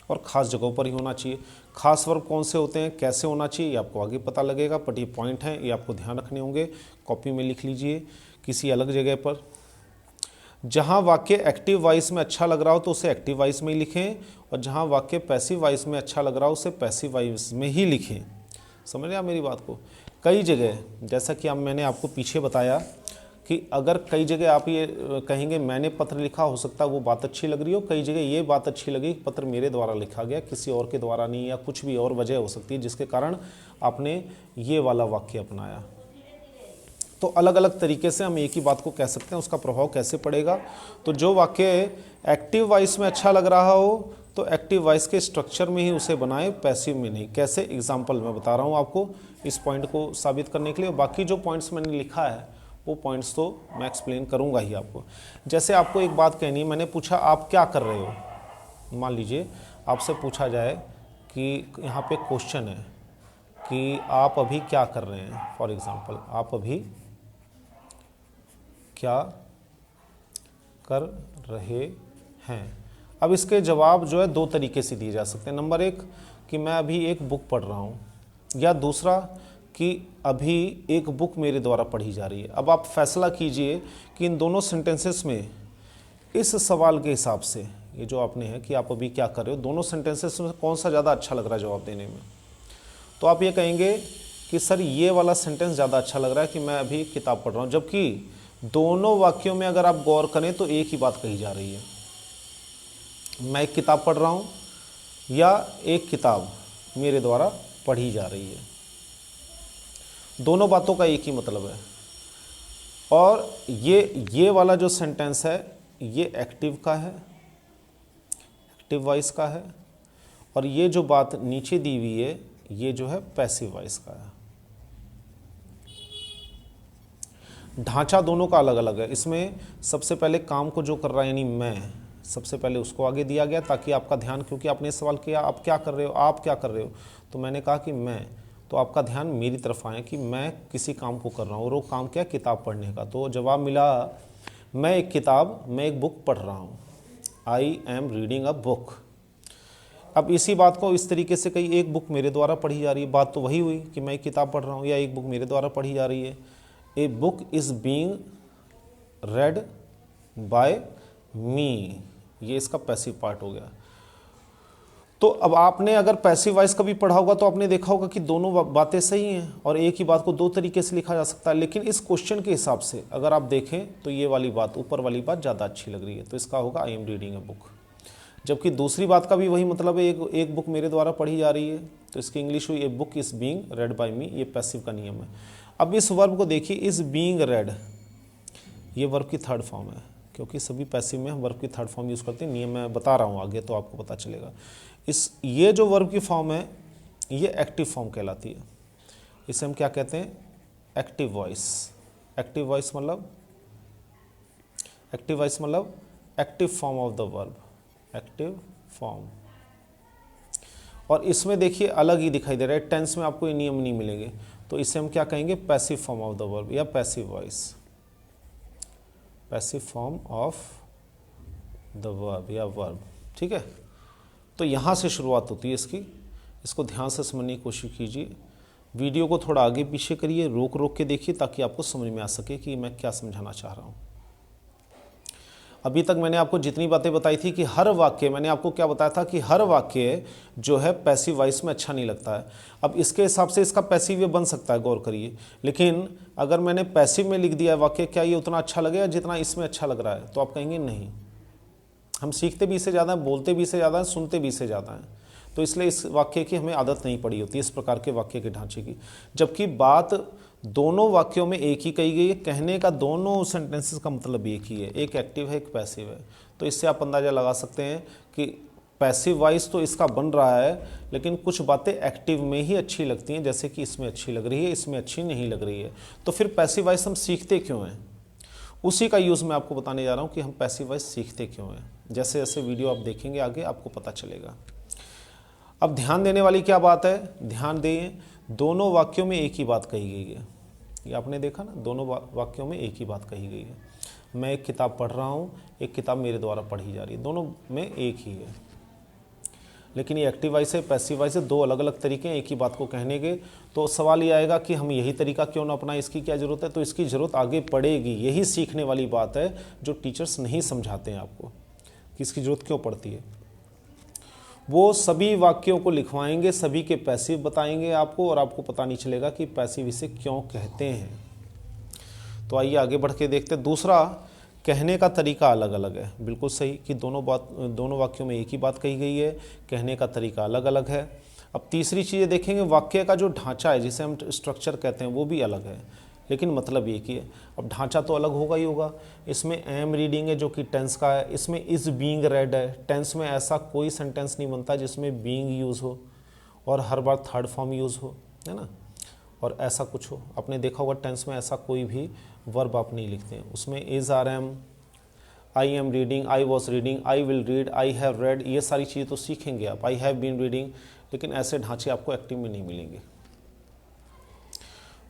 और ख़ास जगहों पर ही होना चाहिए। खास वर्ब कौन से होते हैं, कैसे होना चाहिए, ये आपको आगे पता लगेगा, बट ये पॉइंट हैं, ये आपको ध्यान रखने होंगे। कॉपी में लिख लीजिए किसी अलग जगह पर। जहाँ वाक्य एक्टिव वॉइस में अच्छा लग रहा हो तो उसे एक्टिव वॉइस में ही लिखें, और जहाँ वाक्य पैसिव वॉइस में अच्छा लग रहा हो उसे पैसिव वॉइस में ही लिखें। समझ रहे आप मेरी बात को। कई जगह, जैसा कि मैंने आपको पीछे बताया कि अगर कई जगह आप ये कहेंगे मैंने पत्र लिखा, हो सकता है वो बात अच्छी लग रही हो, कई जगह ये बात अच्छी लगी कि पत्र मेरे द्वारा लिखा गया, किसी और के द्वारा नहीं, या कुछ भी और वजह हो सकती है जिसके कारण आपने ये वाला वाक्य अपनाया। तो अलग अलग तरीके से हम एक ही बात को कह सकते हैं, उसका प्रभाव कैसे पड़ेगा। तो जो वाक्य एक्टिव वॉइस में अच्छा लग रहा हो तो एक्टिव वॉइस के स्ट्रक्चर में ही उसे बनाएं, पैसिव में नहीं। कैसे, एग्जांपल मैं बता रहा हूँ आपको इस पॉइंट को साबित करने के लिए। बाकी जो पॉइंट्स मैंने लिखा है वो पॉइंट्स तो मैं एक्सप्लेन करूँगा ही आपको। जैसे आपको एक बात कहनी है, मैंने पूछा आप क्या कर रहे हो। मान लीजिए आपसे पूछा जाए कि यहाँ पे क्वेश्चन है कि आप अभी क्या कर रहे हैं, फॉर एग्जांपल आप अभी क्या कर रहे हैं। अब इसके जवाब जो है 2 तरीके से दिए जा सकते हैं। नंबर 1 कि मैं अभी एक बुक पढ़ रहा हूँ, या दूसरा कि अभी एक बुक मेरे द्वारा पढ़ी जा रही है। अब आप फैसला कीजिए कि इन दोनों सेंटेंसेस में इस सवाल के हिसाब से, ये जो आपने है कि आप अभी क्या कर रहे हो, दोनों सेंटेंसेस में कौन सा ज़्यादा अच्छा लग रहा है जवाब देने में। तो आप ये कहेंगे कि सर ये वाला सेंटेंस ज़्यादा अच्छा लग रहा है कि मैं अभी किताब पढ़ रहा हूँ, जबकि दोनों वाक्यों में अगर आप गौर करें तो एक ही बात कही जा रही है, मैं एक किताब पढ़ रहा हूँ या एक किताब मेरे द्वारा पढ़ी जा रही है। दोनों बातों का एक ही मतलब है। और ये वाला जो सेंटेंस है ये एक्टिव का है, एक्टिव वॉइस का है, और ये जो बात नीचे दी हुई है ये जो है पैसिव वॉइस का है। ढांचा दोनों का अलग अलग है। इसमें सबसे पहले काम को जो कर रहा है यानी मैं, सबसे पहले उसको आगे दिया गया ताकि आपका ध्यान, क्योंकि आपने सवाल किया आप क्या कर रहे हो, आप क्या कर रहे हो, तो मैंने कहा कि मैं, तो आपका ध्यान मेरी तरफ आए कि मैं किसी काम को कर रहा हूँ, और वो काम क्या, किताब पढ़ने का। तो जवाब मिला मैं एक बुक पढ़ रहा हूँ, आई एम रीडिंग अ बुक। अब इसी बात को इस तरीके से कही, एक बुक मेरे द्वारा पढ़ी जा रही है, बात तो वही हुई कि मैं एक किताब पढ़ रहा हूँ या एक बुक मेरे द्वारा पढ़ी जा रही है। A book is being read by me, ये इसका पैसिव पार्ट हो गया। तो अब आपने अगर पैसिव वॉइस कभी पढ़ा होगा तो आपने देखा होगा कि दोनों बातें सही हैं और एक ही बात को 2 तरीके से लिखा जा सकता है। लेकिन इस क्वेश्चन के हिसाब से अगर आप देखें तो ये वाली बात, ऊपर वाली बात ज़्यादा अच्छी लग रही है, तो इसका होगा आई एम रीडिंग अ बुक। जबकि दूसरी बात का भी वही मतलब है, एक बुक मेरे द्वारा पढ़ी जा रही है, तो इसकी इंग्लिश हुई a book is being read by me, ये पैसिव का नियम है। अब इस वर्ब को देखिए, इज़ बीइंग रेड, ये वर्ब की 3rd फॉर्म है, क्योंकि सभी पैसिव में हम वर्ब की 3rd फॉर्म यूज़ करते हैं। नियम मैं बता रहा हूँ आगे तो आपको पता चलेगा। ये जो वर्ब की फॉर्म है ये एक्टिव फॉर्म कहलाती है। इसे हम क्या कहते हैं, एक्टिव वॉइस। एक्टिव वॉइस मतलब active form of the verb, active form. और इसमें देखिए अलग ही दिखाई दे रहा है, टेंस में आपको ये नियम नहीं मिलेंगे, तो इसे हम क्या कहेंगे, passive form of the verb या passive voice, passive form of the verb या वर्ब। ठीक है, तो यहाँ से शुरुआत होती है इसकी, इसको ध्यान से समझने की कोशिश कीजिए। वीडियो को थोड़ा आगे पीछे करिए, रोक के देखिए ताकि आपको समझ में आ सके कि मैं क्या समझाना चाह रहा हूँ। अभी तक मैंने आपको जितनी बातें बताई थी कि हर वाक्य, मैंने आपको क्या बताया था कि हर वाक्य जो है पैसिव वॉइस में अच्छा नहीं लगता है। अब इसके हिसाब से इसका पैसिव बन सकता है, गौर करिए। लेकिन अगर मैंने पैसिव में लिख दिया है वाक्य, क्या ये उतना अच्छा लगेगा जितना इसमें अच्छा लग रहा है? तो आप कहेंगे नहीं, हम सीखते भी इससे ज़्यादा हैं, बोलते भी इससे ज़्यादा हैं, सुनते भी इससे ज़्यादा हैं। तो इसलिए इस वाक्य की हमें आदत नहीं पड़ी होती, इस प्रकार के वाक्य के ढांचे की। जबकि बात दोनों वाक्यों में एक ही कही गई है, कहने का दोनों सेंटेंसेस का मतलब एक ही है, एक एक्टिव है एक पैसिव है। तो इससे आप अंदाज़ा लगा सकते हैं कि पैसिव वॉइस तो इसका बन रहा है, लेकिन कुछ बातें एक्टिव में ही अच्छी लगती हैं, जैसे कि इसमें अच्छी लग रही है, इसमें अच्छी नहीं लग रही है। तो फिर पैसिव वॉइस हम सीखते क्यों हैं, उसी का यूज़ मैं आपको बताने जा रहा हूँ कि हम पैसिव वॉइस सीखते क्यों हैं। जैसे जैसे वीडियो आप देखेंगे आगे आपको पता चलेगा। अब ध्यान देने वाली क्या बात है, ध्यान दें, दोनों वाक्यों में एक ही बात कही गई है। ये आपने देखा ना, दोनों वाक्यों में एक ही बात कही गई है। मैं एक किताब पढ़ रहा हूँ, एक किताब मेरे द्वारा पढ़ी जा रही है, दोनों में एक ही है। लेकिन ये एक्टिव वॉइस है, पैसिव वॉइस है, दो अलग अलग तरीके हैं एक ही बात को कहने के। तो सवाल ये आएगा कि हम यही तरीका क्यों ना अपनाएं, इसकी क्या ज़रूरत है? तो इसकी ज़रूरत आगे पड़ेगी। यही सीखने वाली बात है जो टीचर्स नहीं समझाते हैं आपको कि इसकी ज़रूरत क्यों पड़ती है। वो सभी वाक्यों को लिखवाएंगे, सभी के पैसिव बताएंगे आपको, और आपको पता नहीं चलेगा कि पैसिव इसे क्यों कहते हैं। तो आइए आगे बढ़ के देखते हैं। दूसरा, कहने का तरीका अलग अलग है। बिल्कुल सही कि दोनों वाक्यों में एक ही बात कही गई है, कहने का तरीका अलग अलग है। अब तीसरी चीज़ देखेंगे, वाक्य का जो ढांचा है, जिसे हम स्ट्रक्चर कहते हैं, वो भी अलग है, लेकिन मतलब एक ही है। अब ढांचा तो अलग होगा ही होगा। इसमें एम रीडिंग है जो कि टेंस का है, इसमें इज़ बीइंग रेड है। टेंस में ऐसा कोई सेंटेंस नहीं बनता जिसमें बीइंग यूज़ हो और हर बार थर्ड फॉर्म यूज़ हो, है ना, और ऐसा कुछ हो। आपने देखा होगा टेंस में ऐसा कोई भी वर्ब आप नहीं लिखते हैं। उसमें is, are, am, I am reading, I was reading, I will read, I have read, ये सारी चीज़ें तो सीखेंगे आप, आई हैव बीन रीडिंग, लेकिन ऐसे ढांचे आपको एक्टिव में नहीं मिलेंगे।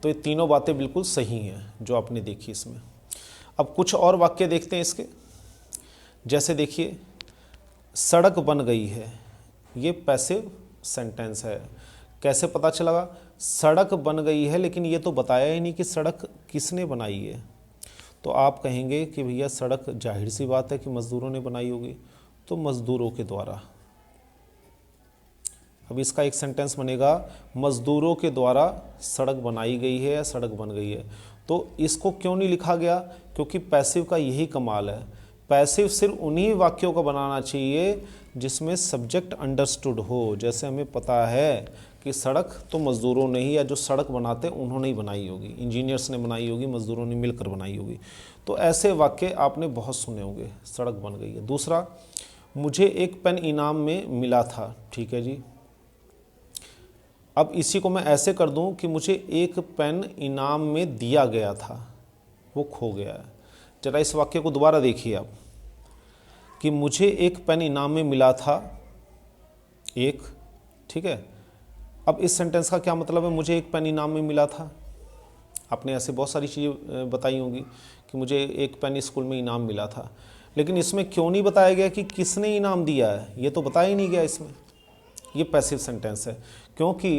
तो ये तीनों बातें बिल्कुल सही हैं जो आपने देखी इसमें। अब कुछ और वाक्य देखते हैं इसके। जैसे देखिए, सड़क बन गई है, ये पैसिव सेंटेंस है। कैसे पता चला? सड़क बन गई है, लेकिन ये तो बताया ही नहीं कि सड़क किसने बनाई है। तो आप कहेंगे कि भैया सड़क जाहिर सी बात है कि मज़दूरों ने बनाई होगी, तो मज़दूरों के द्वारा। अब इसका एक सेंटेंस बनेगा, मज़दूरों के द्वारा सड़क बनाई गई है या सड़क बन गई है। तो इसको क्यों नहीं लिखा गया? क्योंकि पैसिव का यही कमाल है। पैसिव सिर्फ उन्हीं वाक्यों का बनाना चाहिए जिसमें सब्जेक्ट अंडरस्टूड हो। जैसे हमें पता है कि सड़क तो मज़दूरों ने ही, या जो सड़क बनाते हैं उन्होंने ही बनाई होगी, इंजीनियर्स ने बनाई होगी, मज़दूरों ने मिलकर बनाई होगी। तो ऐसे वाक्य आपने बहुत सुने होंगे, सड़क बन गई है। दूसरा, मुझे एक पेन इनाम में मिला था। ठीक है जी, अब इसी को मैं ऐसे कर दूं कि मुझे एक पेन इनाम में दिया गया था, वो खो गया है। जरा इस वाक्य को दोबारा देखिए आप, कि मुझे एक पेन इनाम में मिला था, एक, ठीक है। अब इस सेंटेंस का क्या मतलब है, मुझे एक पेन इनाम में मिला था? आपने ऐसे बहुत सारी चीज़ें बताई होंगी कि मुझे एक पेन स्कूल में इनाम मिला था, लेकिन इसमें क्यों नहीं बताया गया कि किसने इनाम दिया है? ये तो बताया ही नहीं गया इसमें। ये पैसिव सेंटेंस है। क्योंकि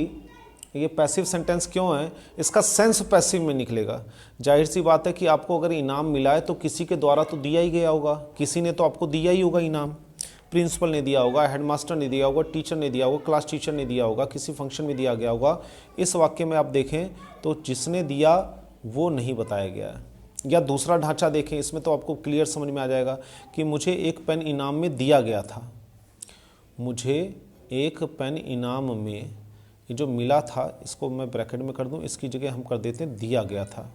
ये पैसिव सेंटेंस क्यों है? इसका सेंस पैसिव में निकलेगा। जाहिर सी बात है कि आपको अगर इनाम मिला है तो किसी के द्वारा तो दिया ही गया होगा, किसी ने तो आपको दिया ही होगा इनाम। प्रिंसिपल ने दिया होगा, हेडमास्टर ने दिया होगा, टीचर ने दिया होगा, क्लास टीचर ने दिया होगा, किसी फंक्शन में दिया गया होगा। इस वाक्य में आप देखें तो जिसने दिया वो नहीं बताया गया है। या दूसरा ढांचा देखें, इसमें तो आपको क्लियर समझ में आ जाएगा कि मुझे एक पेन इनाम में दिया गया था। मुझे एक पेन इनाम में, ये जो मिला था इसको मैं ब्रैकेट में कर दूं, इसकी जगह हम कर देते हैं दिया गया था।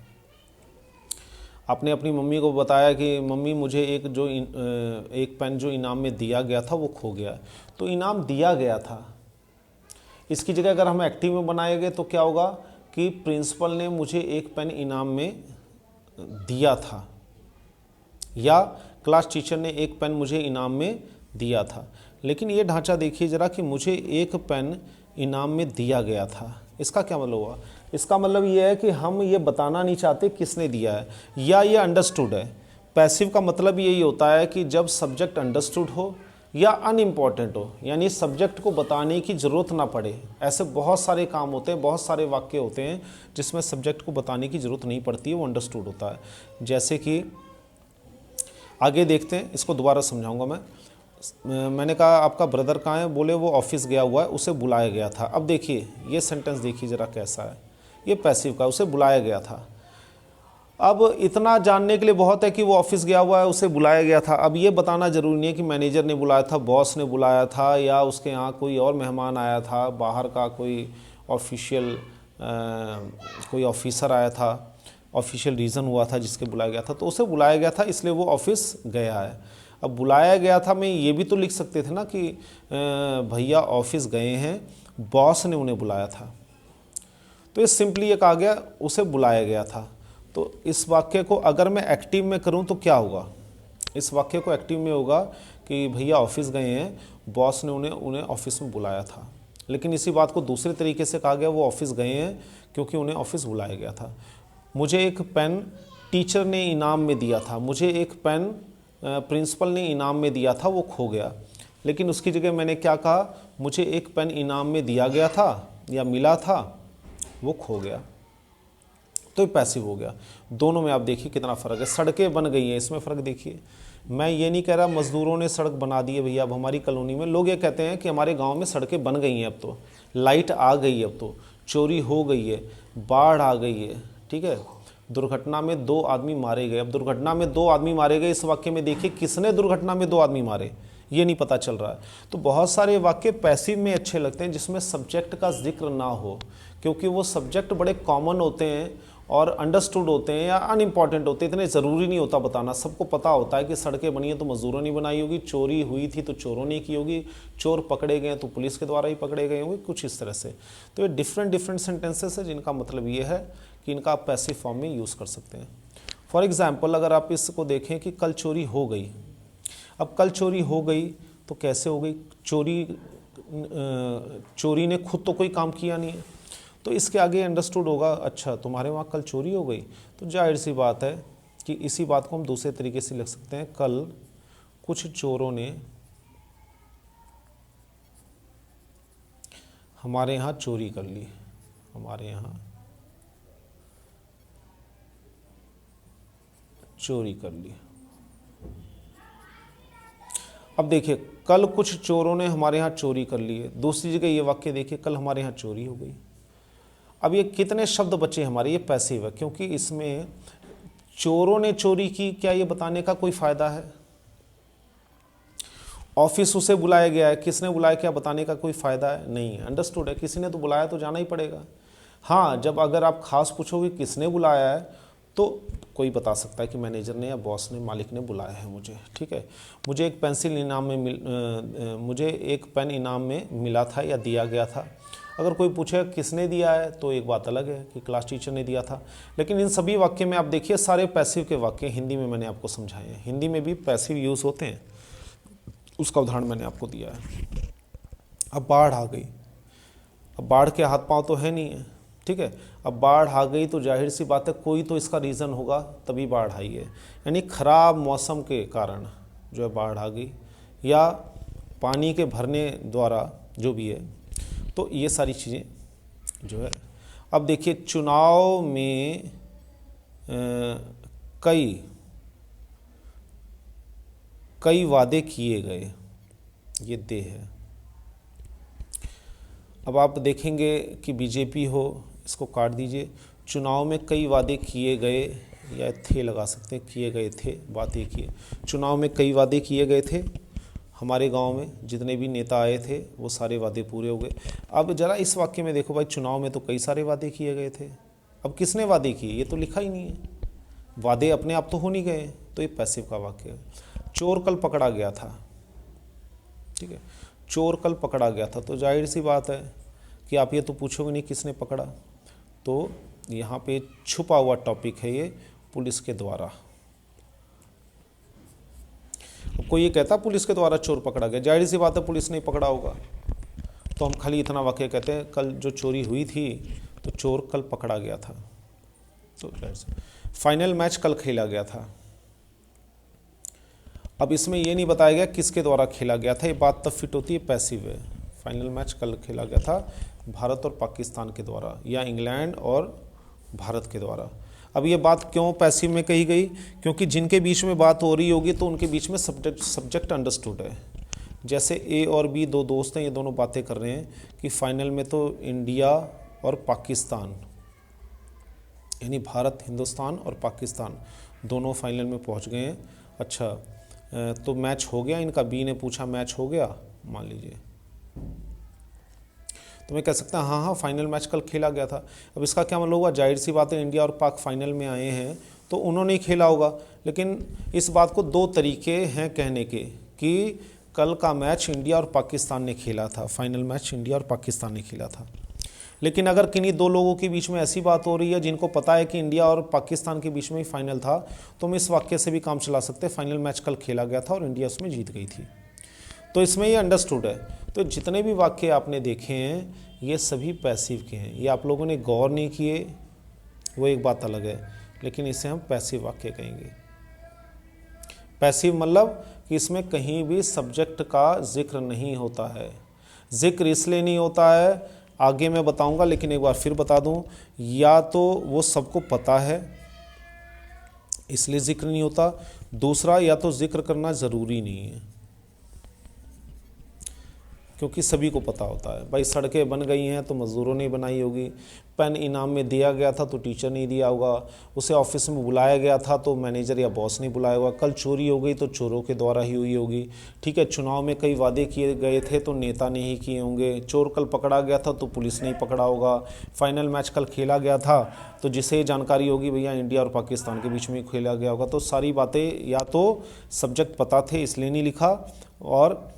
आपने अपनी मम्मी को बताया कि मम्मी मुझे एक पेन जो इनाम में दिया गया था वो खो गया, तो इनाम दिया गया था। इसकी जगह अगर हम एक्टिव में बनाएंगे तो क्या होगा कि प्रिंसिपल ने मुझे एक पेन इनाम में दिया था, या क्लास टीचर ने एक पेन मुझे इनाम में दिया था। लेकिन ये ढांचा देखिए ज़रा कि मुझे एक पेन इनाम में दिया गया था, इसका क्या मतलब हुआ? इसका मतलब ये है कि हम ये बताना नहीं चाहते किसने दिया है, या ये अंडरस्टूड है। पैसिव का मतलब यही होता है कि जब सब्जेक्ट अंडरस्टूड हो या अनइम्पॉर्टेंट हो, यानी सब्जेक्ट को बताने की ज़रूरत ना पड़े। ऐसे बहुत सारे काम होते हैं, बहुत सारे वाक्य होते हैं जिसमें सब्जेक्ट को बताने की ज़रूरत नहीं पड़ती है, वो अंडरस्टूड होता है। जैसे कि आगे देखते हैं, इसको दोबारा समझाऊंगा मैं। मैंने कहा आपका ब्रदर कहाँ है, बोले वो ऑफिस गया हुआ है, उसे बुलाया गया था। अब देखिए ये सेंटेंस देखिए ज़रा कैसा है, ये पैसिव का, उसे बुलाया गया था। अब इतना जानने के लिए बहुत है कि वो ऑफिस गया हुआ है, उसे बुलाया गया था। अब ये बताना ज़रूरी नहीं है कि मैनेजर ने बुलाया था, बॉस ने बुलाया था, या उसके यहाँ कोई और मेहमान आया था, बाहर का कोई ऑफिशियल कोई ऑफिसर आया था, ऑफिशियल रीज़न हुआ था जिसके बुलाया गया था, तो उसे बुलाया गया था इसलिए वो ऑफिस गया है। अब बुलाया गया था में ये भी तो लिख सकते थे ना कि भैया ऑफिस गए हैं, बॉस ने उन्हें बुलाया था। तो ये सिंपली ये कहा गया उसे बुलाया गया था। तो इस वाक्य को अगर मैं एक्टिव में करूं तो क्या होगा, इस वाक्य को एक्टिव में होगा कि भैया ऑफिस गए हैं, बॉस ने उन्हें ऑफिस में बुलाया था। लेकिन इसी बात को दूसरे तरीके से कहा गया वो ऑफिस गए हैं क्योंकि उन्हें ऑफिस बुलाया गया था। मुझे एक पेन टीचर ने इनाम में दिया था, मुझे एक पेन प्रिंसिपल ने इनाम में दिया था, वो खो गया। लेकिन उसकी जगह मैंने क्या कहा, मुझे एक पेन इनाम में दिया गया था या मिला था, वो खो गया। तो ये पैसिव हो गया। दोनों में आप देखिए कितना फ़र्क है। सड़कें बन गई हैं, इसमें फ़र्क देखिए। मैं ये नहीं कह रहा मज़दूरों ने सड़क बना दी है भैया। अब हमारी कॉलोनी में लोग ये कहते हैं कि हमारे गांव में सड़कें बन गई हैं, अब तो लाइट आ गई है, अब तो चोरी हो गई है, बाढ़ आ गई है, ठीक है, दुर्घटना में 2 आदमी मारे गए। अब दुर्घटना में 2 आदमी मारे गए, इस वाक्य में देखिए किसने दुर्घटना में 2 आदमी मारे, ये नहीं पता चल रहा है। तो बहुत सारे वाक्य पैसिव में अच्छे लगते हैं जिसमें सब्जेक्ट का जिक्र ना हो, क्योंकि वो सब्जेक्ट बड़े कॉमन होते हैं और अंडरस्टूड होते हैं या अनइम्पॉर्टेंट होते हैं, इतने ज़रूरी नहीं होता बताना। सबको पता होता है कि सड़कें बनी हैं तो मज़दूरों ने बनाई होगी, चोरी हुई थी तो चोरों ने की होगी, चोर पकड़े गए तो पुलिस के द्वारा ही पकड़े गए होंगे, कुछ इस तरह से। तो ये डिफरेंट सेंटेंसेस है जिनका मतलब ये है कि इनका आप पैसिव फॉर्म में यूज़ कर सकते हैं। फॉर एग्ज़ाम्पल अगर आप इसको देखें कि कल चोरी हो गई। अब कल चोरी हो गई तो कैसे हो गई, चोरी ने खुद तो कोई काम किया नहीं है, तो इसके आगे अंडरस्टूड होगा अच्छा तुम्हारे वहाँ कल चोरी हो गई। तो जाहिर सी बात है कि इसी बात को हम दूसरे तरीके से लिख सकते हैं, कल कुछ चोरों ने हमारे यहाँ चोरी कर ली, हमारे यहाँ चोरी कर ली। अब देखिए कल कुछ चोरों ने हमारे यहाँ चोरी कर ली है। दूसरी जगह ये वाक्य देखिए, कल हमारे यहाँ चोरी हो गई। अब ये कितने शब्द बचे हमारे, ये पैसिव है क्योंकि इसमें चोरों ने चोरी की, क्या ये बताने का कोई फ़ायदा है। ऑफिस उसे बुलाया गया है, किसने बुलाया क्या बताने का कोई फ़ायदा है, नहीं है, अंडरस्टूड है, किसी ने तो बुलाया तो जाना ही पड़ेगा। हाँ, जब अगर आप खास पूछोगे किसने बुलाया है तो कोई बता सकता है कि मैनेजर ने या बॉस ने, मालिक ने बुलाया है मुझे, ठीक है। मुझे एक पेंसिल इनाम में मुझे एक पेन इनाम में मिला था या दिया गया था। अगर कोई पूछे किसने दिया है तो एक बात अलग है कि क्लास टीचर ने दिया था। लेकिन इन सभी वाक्य में आप देखिए सारे पैसिव के वाक्य हिंदी में मैंने आपको समझाए हैं। हिंदी में भी पैसिव यूज़ होते हैं, उसका उदाहरण मैंने आपको दिया है। अब बाढ़ आ गई, अब बाढ़ के हाथ पांव तो है नहीं है, ठीक है। अब बाढ़ आ गई तो जाहिर सी बात है कोई तो इसका रीज़न होगा तभी बाढ़ आई है, यानी ख़राब मौसम के कारण जो है बाढ़ आ गई या पानी के भरने द्वारा जो भी है, तो ये सारी चीज़ें जो है। अब देखिए चुनाव में कई वादे किए गए, ये दे है। अब आप देखेंगे कि बीजेपी हो, इसको काट दीजिए, चुनाव में कई वादे किए गए या थे लगा सकते हैं, किए गए थे, बात एक ही है। चुनाव में कई वादे किए गए थे, हमारे गांव में जितने भी नेता आए थे वो सारे वादे पूरे हो गए। अब ज़रा इस वाक्य में देखो भाई, चुनाव में तो कई सारे वादे किए गए थे, अब किसने वादे किए ये तो लिखा ही नहीं है, वादे अपने आप तो हो नहीं गए, तो ये पैसिव का वाक्य है। चोर कल पकड़ा गया था, ठीक है, चोर कल पकड़ा गया था, तो जाहिर सी बात है कि आप ये तो पूछोगे नहीं किसने पकड़ा, तो यहाँ पे छुपा हुआ टॉपिक है ये, पुलिस के द्वारा। कोई ये कहता पुलिस के द्वारा चोर पकड़ा गया, जाहिर सी बात है पुलिस ने पकड़ा होगा, तो हम खाली इतना वाक्य कहते हैं कल जो चोरी हुई थी तो चोर कल पकड़ा गया था। तो फाइनल मैच कल खेला गया था। अब इसमें ये नहीं बताया गया किसके द्वारा खेला गया था, ये बात तब फिट होती है पैसिव है। फाइनल मैच कल खेला गया था भारत और पाकिस्तान के द्वारा या इंग्लैंड और भारत के द्वारा। अब ये बात क्यों पैसिव में कही गई? क्योंकि जिनके बीच में बात हो रही होगी तो उनके बीच में सब्जेक्ट अंडरस्टूड है। जैसे ए और बी दो दोस्त हैं, ये दोनों बातें कर रहे हैं कि फाइनल में तो इंडिया और पाकिस्तान, यानी भारत, हिंदुस्तान और पाकिस्तान दोनों फाइनल में पहुंच गए हैं। अच्छा, तो मैच हो गया इनका? बी ने पूछा मैच हो गया, मान लीजिए, तो मैं कह सकता हूँ हाँ फाइनल मैच कल खेला गया था। अब इसका क्या मतलब हुआ? जाहिर सी बात है इंडिया और पाक फाइनल में आए हैं तो उन्होंने ही खेला होगा। लेकिन इस बात को दो तरीके हैं कहने के कि कल का मैच इंडिया और पाकिस्तान ने खेला था, फाइनल मैच इंडिया और पाकिस्तान ने खेला था। लेकिन अगर किन्हीं दो लोगों के बीच में ऐसी बात हो रही है जिनको पता है कि इंडिया और पाकिस्तान के बीच में ही फाइनल था, तो हम इस वाक्य से भी काम चला सकते हैं फाइनल मैच कल खेला गया था और इंडिया उसमें जीत गई थी। तो इसमें ये अंडरस्टूड है। तो जितने भी वाक्य आपने देखे हैं ये सभी पैसिव के हैं। ये आप लोगों ने गौर नहीं किए वो एक बात अलग है, लेकिन इसे हम पैसिव वाक्य कहेंगे। पैसिव मतलब कि इसमें कहीं भी सब्जेक्ट का जिक्र नहीं होता है। जिक्र इसलिए नहीं होता है, आगे मैं बताऊंगा, लेकिन एक बार फिर बता दूं, या तो वो सबको पता है इसलिए जिक्र नहीं होता, दूसरा या तो जिक्र करना ज़रूरी नहीं है क्योंकि सभी को पता होता है। भाई सड़कें बन गई हैं तो मज़दूरों ने बनाई होगी, पेन इनाम में दिया गया था तो टीचर नहीं दिया होगा, उसे ऑफिस में बुलाया गया था तो मैनेजर या बॉस नहीं बुलाया होगा, कल चोरी हो गई तो चोरों के द्वारा ही हुई होगी। ठीक है, चुनाव में कई वादे किए गए थे तो नेता ने ही किए होंगे, चोर कल पकड़ा गया था तो पुलिस ने ही पकड़ा होगा, फाइनल मैच कल खेला गया था तो जिसे जानकारी होगी भैया इंडिया और पाकिस्तान के बीच में खेला गया होगा। तो सारी बातें या तो सब्जेक्ट पता थे इसलिए नहीं लिखा, और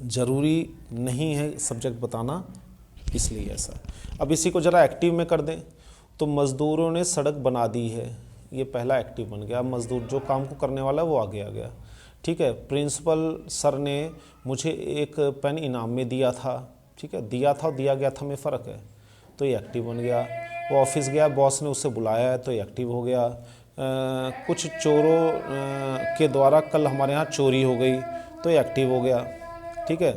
ज़रूरी नहीं है सब्जेक्ट बताना इसलिए ऐसा। अब इसी को ज़रा एक्टिव में कर दें तो मज़दूरों ने सड़क बना दी है, ये पहला एक्टिव बन गया। मज़दूर जो काम को करने वाला है वो आगे आ गया। ठीक है, प्रिंसिपल सर ने मुझे एक पेन इनाम में दिया था। ठीक है, दिया था और दिया गया था में फ़र्क है, तो ये एक्टिव बन गया। वो ऑफिस गया, बॉस ने उसे बुलाया है तो ये एक्टिव हो गया। कुछ चोरों के द्वारा कल हमारे यहाँ चोरी हो गई तो ये एक्टिव हो गया। ठीक है,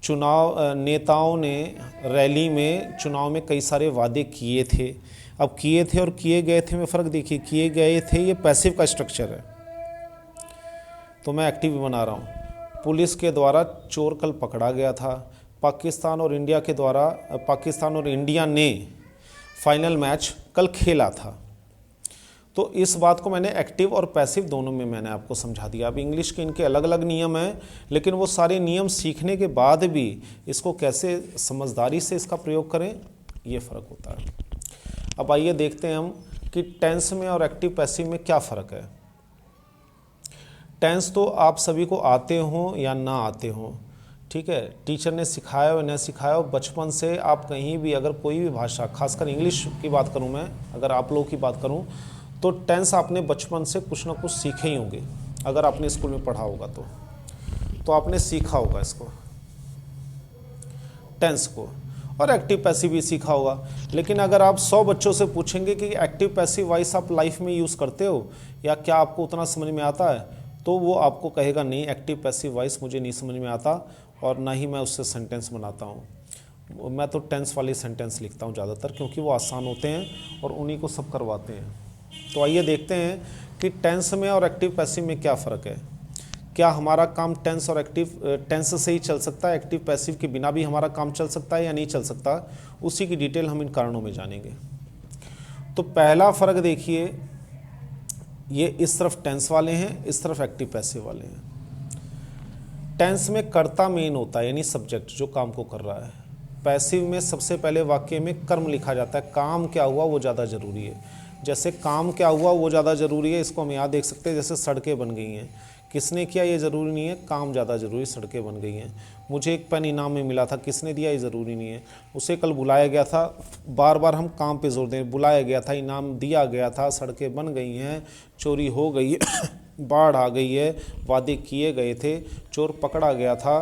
चुनाव नेताओं ने रैली में चुनाव में कई सारे वादे किए थे। अब किए थे और किए गए थे में फ़र्क देखिए, किए गए थे ये पैसिव का स्ट्रक्चर है तो मैं एक्टिव बना रहा हूँ। पुलिस के द्वारा चोर कल पकड़ा गया था। पाकिस्तान और इंडिया ने फाइनल मैच कल खेला था। तो इस बात को मैंने एक्टिव और पैसिव दोनों में मैंने आपको समझा दिया। अब इंग्लिश के इनके अलग अलग नियम हैं, लेकिन वो सारे नियम सीखने के बाद भी इसको कैसे समझदारी से इसका प्रयोग करें ये फ़र्क होता है। अब आइए देखते हैं हम कि टेंस में और एक्टिव पैसिव में क्या फ़र्क है। टेंस तो आप सभी को आते हों या ना आते हों, ठीक है, टीचर ने सिखाया हो न सिखाया हो, बचपन से आप कहीं भी अगर कोई भी भाषा, खासकर इंग्लिश की बात करूं मैं, अगर आप लोगों की बात करूं तो टेंस आपने बचपन से कुछ ना कुछ सीखे ही होंगे। अगर आपने स्कूल में पढ़ा होगा तो आपने सीखा होगा इसको, टेंस को, और एक्टिव पैसिव भी सीखा होगा। लेकिन अगर आप 100 बच्चों से पूछेंगे कि एक्टिव पैसिव वॉइस आप लाइफ में यूज़ करते हो या क्या आपको उतना समझ में आता है, तो वो आपको कहेगा नहीं, एक्टिव पैसिव वॉइस मुझे नहीं समझ में आता और ना ही मैं उससे सेंटेंस बनाता हूँ। मैं तो टेंस वाले सेंटेंस लिखता हूँ ज़्यादातर, क्योंकि वो आसान होते हैं और उन्हीं को सब करवाते हैं। तो आइए देखते हैं कि टेंस में और एक्टिव पैसिव में क्या फ़र्क है। क्या हमारा काम टेंस और एक्टिव टेंस से ही चल सकता है, एक्टिव पैसिव के बिना भी हमारा काम चल सकता है या नहीं चल सकता, उसी की डिटेल हम इन कारणों में जानेंगे। तो पहला फ़र्क देखिए, ये इस तरफ टेंस वाले हैं, इस तरफ एक्टिव पैसिव वाले हैं। टेंस में कर्ता मेन होता है, यानी सब्जेक्ट जो काम को कर रहा है। पैसिव में सबसे पहले वाक्य में कर्म लिखा जाता है, काम क्या हुआ वो ज़्यादा ज़रूरी है। जैसे काम क्या हुआ वो ज़्यादा ज़रूरी है, इसको हम यहाँ देख सकते हैं। जैसे सड़कें बन गई हैं, किसने किया ये ज़रूरी नहीं है, काम ज़्यादा ज़रूरी, सड़कें बन गई हैं। मुझे एक पेन इनाम में मिला था, किसने दिया ये ज़रूरी नहीं है। उसे कल बुलाया गया था, बार बार हम काम पे जोर दें, बुलाया गया था, इनाम दिया गया था, सड़कें बन गई हैं, चोरी हो गई बाढ़ आ गई है, वादे किए गए थे, चोर पकड़ा गया था,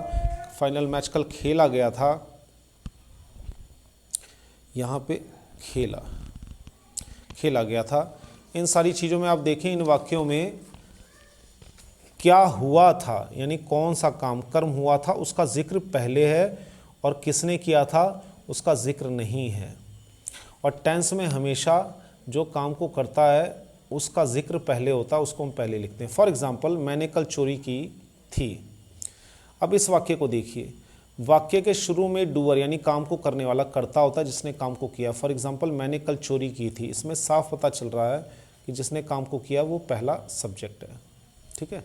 फाइनल मैच कल खेला गया था। यहाँ पे खेला गया था। इन सारी चीज़ों में आप देखें, इन वाक्यों में क्या हुआ था, यानी कौन सा काम कर्म हुआ था उसका जिक्र पहले है और किसने किया था उसका जिक्र नहीं है। और टेंस में हमेशा जो काम को करता है उसका जिक्र पहले होता है, उसको हम पहले लिखते हैं। फॉर एग्जाम्पल, मैंने कल चोरी की थी। अब इस वाक्य को देखिए, वाक्य के शुरू में डूअर यानी काम को करने वाला कर्ता होता है जिसने काम को किया। फॉर एग्जाम्पल, मैंने कल चोरी की थी, इसमें साफ पता चल रहा है कि जिसने काम को किया वो पहला सब्जेक्ट है। ठीक है।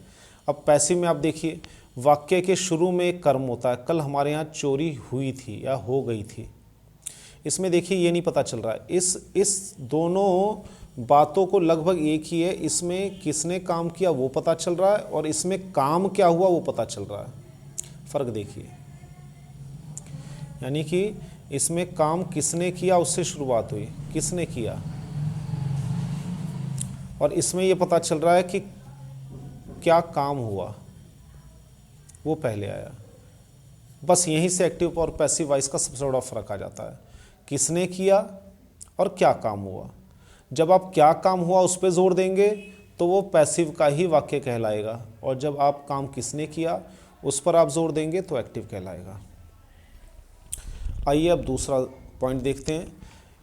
अब पैसिव में आप देखिए, वाक्य के शुरू में एक कर्म होता है, कल हमारे यहाँ चोरी हुई थी या हो गई थी। इसमें देखिए ये नहीं पता चल रहा है, इस दोनों बातों को लगभग एक ही है। इसमें किसने काम किया वो पता चल रहा है और इसमें काम क्या हुआ वो पता चल रहा है। फर्क देखिए, यानी कि इसमें काम किसने किया उससे शुरुआत हुई, किसने किया, और इसमें ये पता चल रहा है कि क्या काम हुआ वो पहले आया। बस यहीं से एक्टिव और पैसिव वॉइस का सबसे बड़ा फर्क आ जाता है, किसने किया और क्या काम हुआ। जब आप क्या काम हुआ उस पर जोर देंगे तो वो पैसिव का ही वाक्य कहलाएगा, और जब आप काम किसने किया उस पर आप जोर देंगे तो एक्टिव कहलाएगा। आइए अब दूसरा पॉइंट देखते हैं।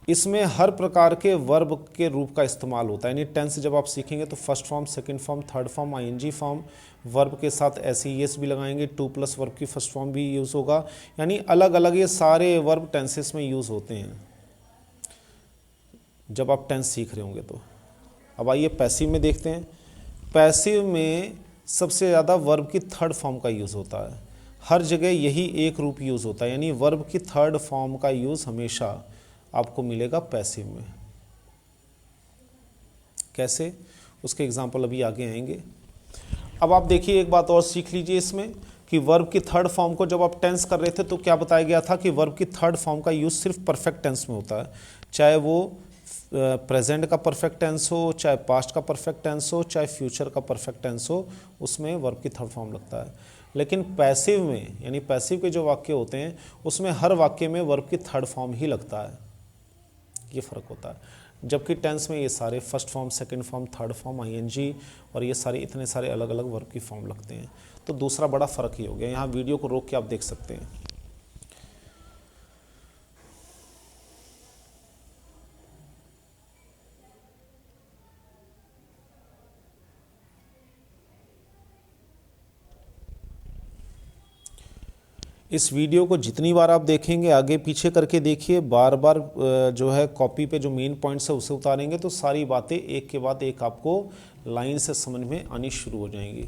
इसमें हर प्रकार के वर्ब के रूप का इस्तेमाल होता है, यानी टेंस जब आप सीखेंगे तो first form, second form, third form, ING form, verb के साथ एस भी लगाएंगे, 2+ वर्ब की फर्स्ट फॉर्म भी यूज़ होगा, यानी अलग अलग ये सारे वर्ब टेंसेस में यूज़ होते हैं जब आप टेंस सीख रहे होंगे तो। अब आइए पैसिव में देखते हैं। पैसिव में सबसे ज़्यादा वर्ब की थर्ड फॉर्म का यूज़ होता है, हर जगह यही एक रूप यूज़ होता है, यानी वर्ब की थर्ड फॉर्म का यूज़ हमेशा आपको मिलेगा पैसिव में। कैसे, उसके एग्जाम्पल अभी आगे आएंगे। अब आप देखिए एक बात और सीख लीजिए इसमें कि वर्ब की थर्ड फॉर्म को जब आप टेंस कर रहे थे तो क्या बताया गया था कि वर्ब की थर्ड फॉर्म का यूज़ सिर्फ परफेक्ट टेंस में होता है, चाहे वो प्रेजेंट का परफेक्ट टेंस हो, चाहे पास्ट का परफेक्ट टेंस हो, चाहे फ्यूचर का परफेक्ट टेंस हो, उसमें वर्ब की थर्ड फॉर्म लगता है। लेकिन पैसिव में, यानी पैसिव के जो वाक्य होते हैं उसमें हर वाक्य में वर्ब की थर्ड फॉर्म ही लगता है, ये फ़र्क होता है। जबकि टेंस में ये सारे first form, second form, third form, ING और ये सारे इतने सारे अलग अलग वर्ब की फॉर्म लगते हैं। तो दूसरा बड़ा फ़र्क ही हो गया। यहाँ वीडियो को रोक के आप देख सकते हैं। इस वीडियो को जितनी बार आप देखेंगे, आगे पीछे करके देखिए, बार बार जो है कॉपी पे जो मेन पॉइंट्स है उसे उतारेंगे तो सारी बातें एक के बाद एक आपको लाइन से समझ में आनी शुरू हो जाएंगी।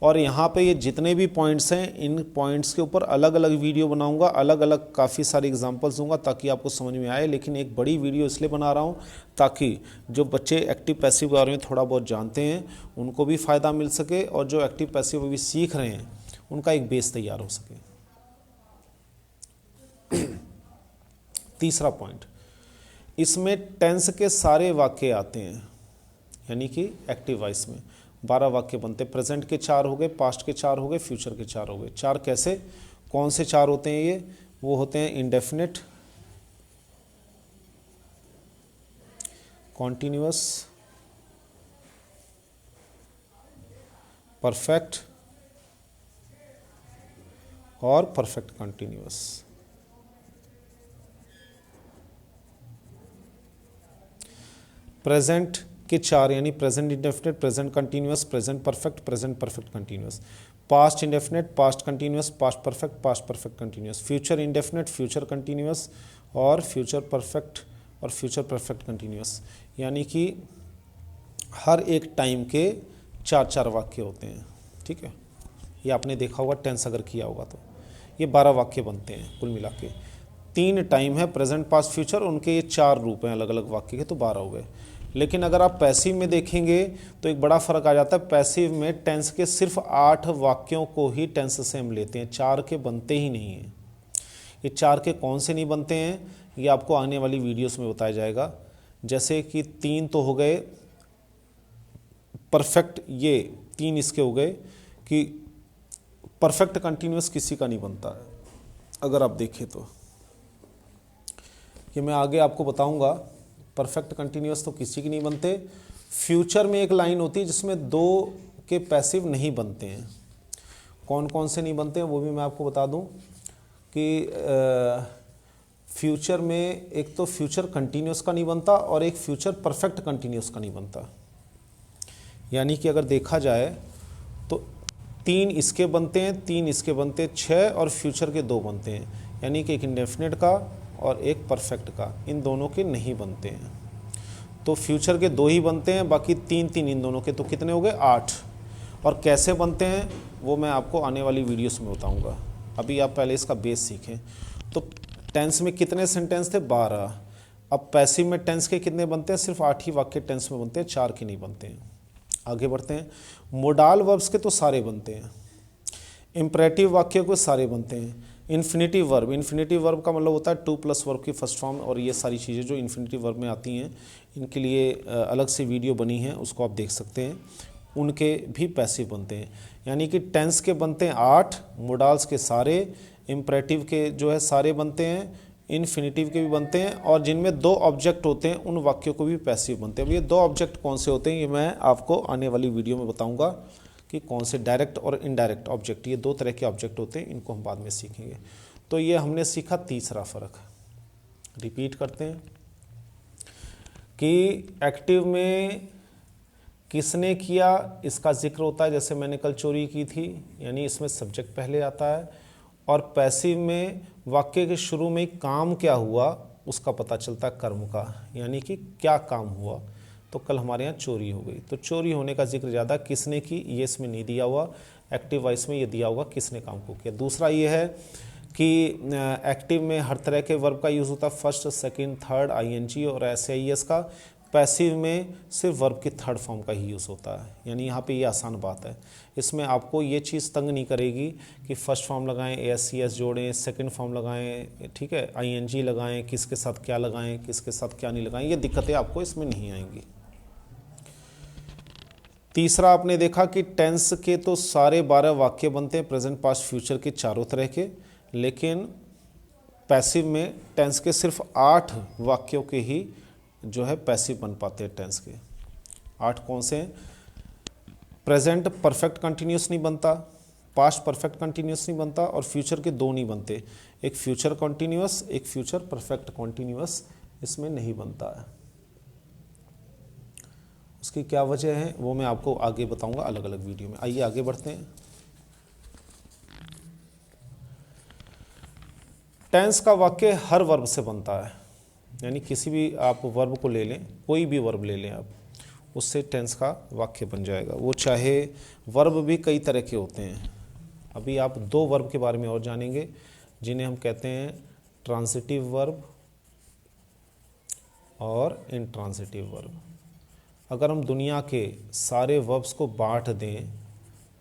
और यहाँ पे ये जितने भी पॉइंट्स हैं, इन पॉइंट्स के ऊपर अलग अलग वीडियो बनाऊंगा, अलग अलग काफ़ी सारे एग्जांपल्स दूंगा ताकि आपको समझ में आए। लेकिन एक बड़ी वीडियो इसलिए बना रहा हूँ ताकि जो बच्चे एक्टिव पैसिव के बारे में थोड़ा बहुत जानते हैं उनको भी फ़ायदा मिल सके, और जो एक्टिव पैसिव अभी सीख रहे हैं उनका एक बेस तैयार हो सके। तीसरा पॉइंट, इसमें टेंस के सारे वाक्य आते हैं, यानी कि एक्टिव वॉइस में 12 वाक्य बनते हैं। प्रेजेंट के 4 हो गए, पास्ट के 4 हो गए, फ्यूचर के 4 हो गए। 4 कैसे, कौन से 4 होते हैं ये? वो होते हैं इंडेफिनिट, कॉन्टिन्यूअस, परफेक्ट और परफेक्ट कंटिन्यूअस। प्रेजेंट के 4 यानी present indefinite, present continuous, present perfect, present perfect continuous. Past indefinite, past continuous, past perfect, past perfect continuous. Future indefinite, future continuous और फ्यूचर परफेक्ट और फ्यूचर परफेक्ट कंटिन्यूअस। यानी कि हर एक time के 4-4 वाक्य होते हैं। ठीक है, ये आपने देखा होगा, टेंस अगर किया होगा तो ये 12 वाक्य बनते हैं कुल मिला के। 3 टाइम है, प्रेजेंट, पास्ट, फ्यूचर, उनके ये 4 रूप हैं अलग अलग वाक्य के, तो 12 हो गए। लेकिन अगर आप पैसिव में देखेंगे तो एक बड़ा फ़र्क आ जाता है। पैसिव में टेंस के सिर्फ 8 वाक्यों को ही टेंस से हम लेते हैं, 4 के बनते ही नहीं हैं। ये 4 के कौन से नहीं बनते हैं ये आपको आने वाली वीडियोस में बताया जाएगा। जैसे कि 3 तो हो गए परफेक्ट, ये 3 इसके हो गए कि परफेक्ट कंटिन्यूअस किसी का नहीं बनता है अगर आप देखें तो। ये मैं आगे आपको बताऊंगा। परफेक्ट कंटिन्यूअस तो किसी की नहीं बनते। फ्यूचर में एक लाइन होती है जिसमें 2 के पैसिव नहीं बनते हैं। कौन कौन से नहीं बनते हैं वो भी मैं आपको बता दूं कि फ्यूचर में एक तो फ्यूचर कंटिन्यूस का नहीं बनता और एक फ्यूचर परफेक्ट कंटिन्यूस का नहीं बनता। यानी कि अगर देखा जाए तो 3 इसके बनते हैं, 3 इसके बनते हैं, 6 और फ्यूचर के 2 बनते हैं। यानी कि एक इंडेफिनिट का और एक परफेक्ट का, इन दोनों के नहीं बनते हैं। तो फ्यूचर के 2 ही बनते हैं, बाकी 3 इन दोनों के, तो कितने हो गए 8। और कैसे बनते हैं वो मैं आपको आने वाली वीडियोस में बताऊंगा। अभी आप पहले इसका बेस सीखें। तो टेंस में कितने सेंटेंस थे 12। अब पैसिव में टेंस के कितने बनते हैं, सिर्फ 8 ही वाक्य टेंस में बनते हैं, 4 के नहीं बनते हैं। आगे बढ़ते हैं। मोडाल वर्ब्स के तो सारे बनते हैं, इम्परेटिव वाक्य के सारे बनते हैं। इन्फिनिटिव वर्ब का मतलब होता है 2+ वर्ब की फर्स्ट फॉर्म, और ये सारी चीज़ें जो इन्फिनिटिव वर्ब में आती हैं इनके लिए अलग से वीडियो बनी है, उसको आप देख सकते हैं। उनके भी पैसिव बनते हैं। यानी कि टेंस के बनते हैं 8, मोडाल्स के सारे, इम्परेटिव के जो है सारे बनते हैं, इन्फिनिटिव के भी बनते हैं, और जिनमें 2 ऑब्जेक्ट होते हैं उन वाक्यों को भी पैसिव बनते हैं। अब ये 2 ऑब्जेक्ट कौन से होते हैं ये मैं आपको आने वाली वीडियो में बताऊंगा कि कौन से डायरेक्ट और इनडायरेक्ट ऑब्जेक्ट, ये 2 तरह के ऑब्जेक्ट होते हैं, इनको हम बाद में सीखेंगे। तो ये हमने सीखा तीसरा फ़र्क। रिपीट करते हैं कि एक्टिव में किसने किया इसका जिक्र होता है, जैसे मैंने कल चोरी की थी, यानी इसमें सब्जेक्ट पहले आता है। और पैसिव में वाक्य के शुरू में काम क्या हुआ उसका पता चलता है, कर्म का, यानी कि क्या काम हुआ। तो कल हमारे यहाँ चोरी हो गई, तो चोरी होने का जिक्र ज़्यादा किसने की ये इसमें नहीं दिया हुआ, एक्टिव वॉइस में ये दिया हुआ किसने काम को किया। दूसरा ये है कि एक्टिव में हर तरह के वर्ब का यूज़ होता है, फर्स्ट, सेकंड, थर्ड, आईएनजी और एसआईएस का। पैसिव में सिर्फ वर्ब की थर्ड फॉर्म का ही यूज़ होता है। यानी यहाँ पे ये आसान बात है, इसमें आपको ये चीज़ तंग नहीं करेगी कि फर्स्ट फॉर्म लगाएं, एएससीएस जोड़ें, सेकंड फॉर्म लगाएं, ठीक है, आईएनजी लगाएं, किसके साथ क्या लगाएं, किसके साथ क्या नहीं लगाएं, ये दिक्कतें आपको इसमें नहीं आएंगी। तीसरा आपने देखा कि टेंस के तो सारे 12 वाक्य बनते हैं, प्रेजेंट, पास्ट, फ्यूचर के चारों तरह के, लेकिन पैसिव में टेंस के सिर्फ 8 वाक्यों के ही जो है पैसिव बन पाते हैं। टेंस के 8 कौन से हैं? प्रेजेंट परफेक्ट कंटिन्यूस नहीं बनता, पास्ट परफेक्ट कंटिन्यूस नहीं बनता, और फ्यूचर के 2 नहीं बनते, एक फ्यूचर कंटिन्यूस, एक फ्यूचर परफेक्ट कंटिन्यूस इसमें नहीं बनता है। उसकी क्या वजह है वो मैं आपको आगे बताऊंगा अलग अलग वीडियो में। आइए आगे बढ़ते हैं। टेंस का वाक्य हर वर्ब से बनता है, यानी किसी भी आप वर्ब को ले लें, कोई भी वर्ब ले लें आप, उससे टेंस का वाक्य बन जाएगा। वो चाहे वर्ब भी कई तरह के होते हैं। अभी आप 2 वर्ब के बारे में और जानेंगे जिन्हें हम कहते हैं ट्रांजिटिव वर्ब और इंट्रांजिटिव वर्ब। अगर हम दुनिया के सारे वर्ब्स को बांट दें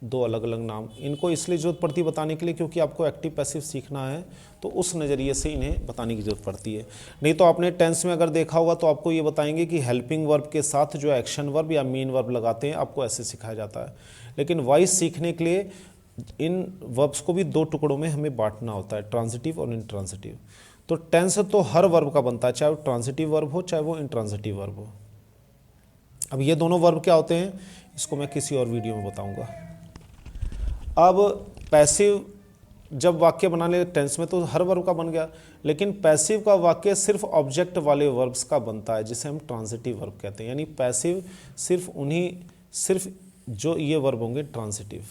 2 अलग अलग नाम, इनको इसलिए ज़रूरत पड़ती है बताने के लिए क्योंकि आपको एक्टिव पैसिव सीखना है, तो उस नज़रिए से इन्हें बताने की ज़रूरत पड़ती है। नहीं तो आपने टेंस में अगर देखा होगा तो आपको ये बताएंगे कि हेल्पिंग वर्ब के साथ जो एक्शन वर्ब या मेन वर्ब लगाते हैं, आपको ऐसे सिखाया जाता है। लेकिन वॉइस सीखने के लिए इन वर्ब्स को भी 2 टुकड़ों में हमें बांटना होता है, ट्रांजिटिव और इंट्रांजिटिव। तो टेंस तो हर वर्ब का बनता है, चाहे वो ट्रांजिटिव वर्ब हो चाहे वो इंट्रांजिटिव वर्ब हो। अब ये दोनों वर्ब क्या होते हैं इसको मैं किसी और वीडियो में बताऊंगा। अब पैसिव जब वाक्य बनाने टेंस में तो हर वर्ब का बन गया, लेकिन पैसिव का वाक्य सिर्फ ऑब्जेक्ट वाले वर्ब्स का बनता है, जिसे हम ट्रांजिटिव वर्ब कहते हैं। यानी पैसिव सिर्फ जो ये वर्ब होंगे ट्रांजिटिव,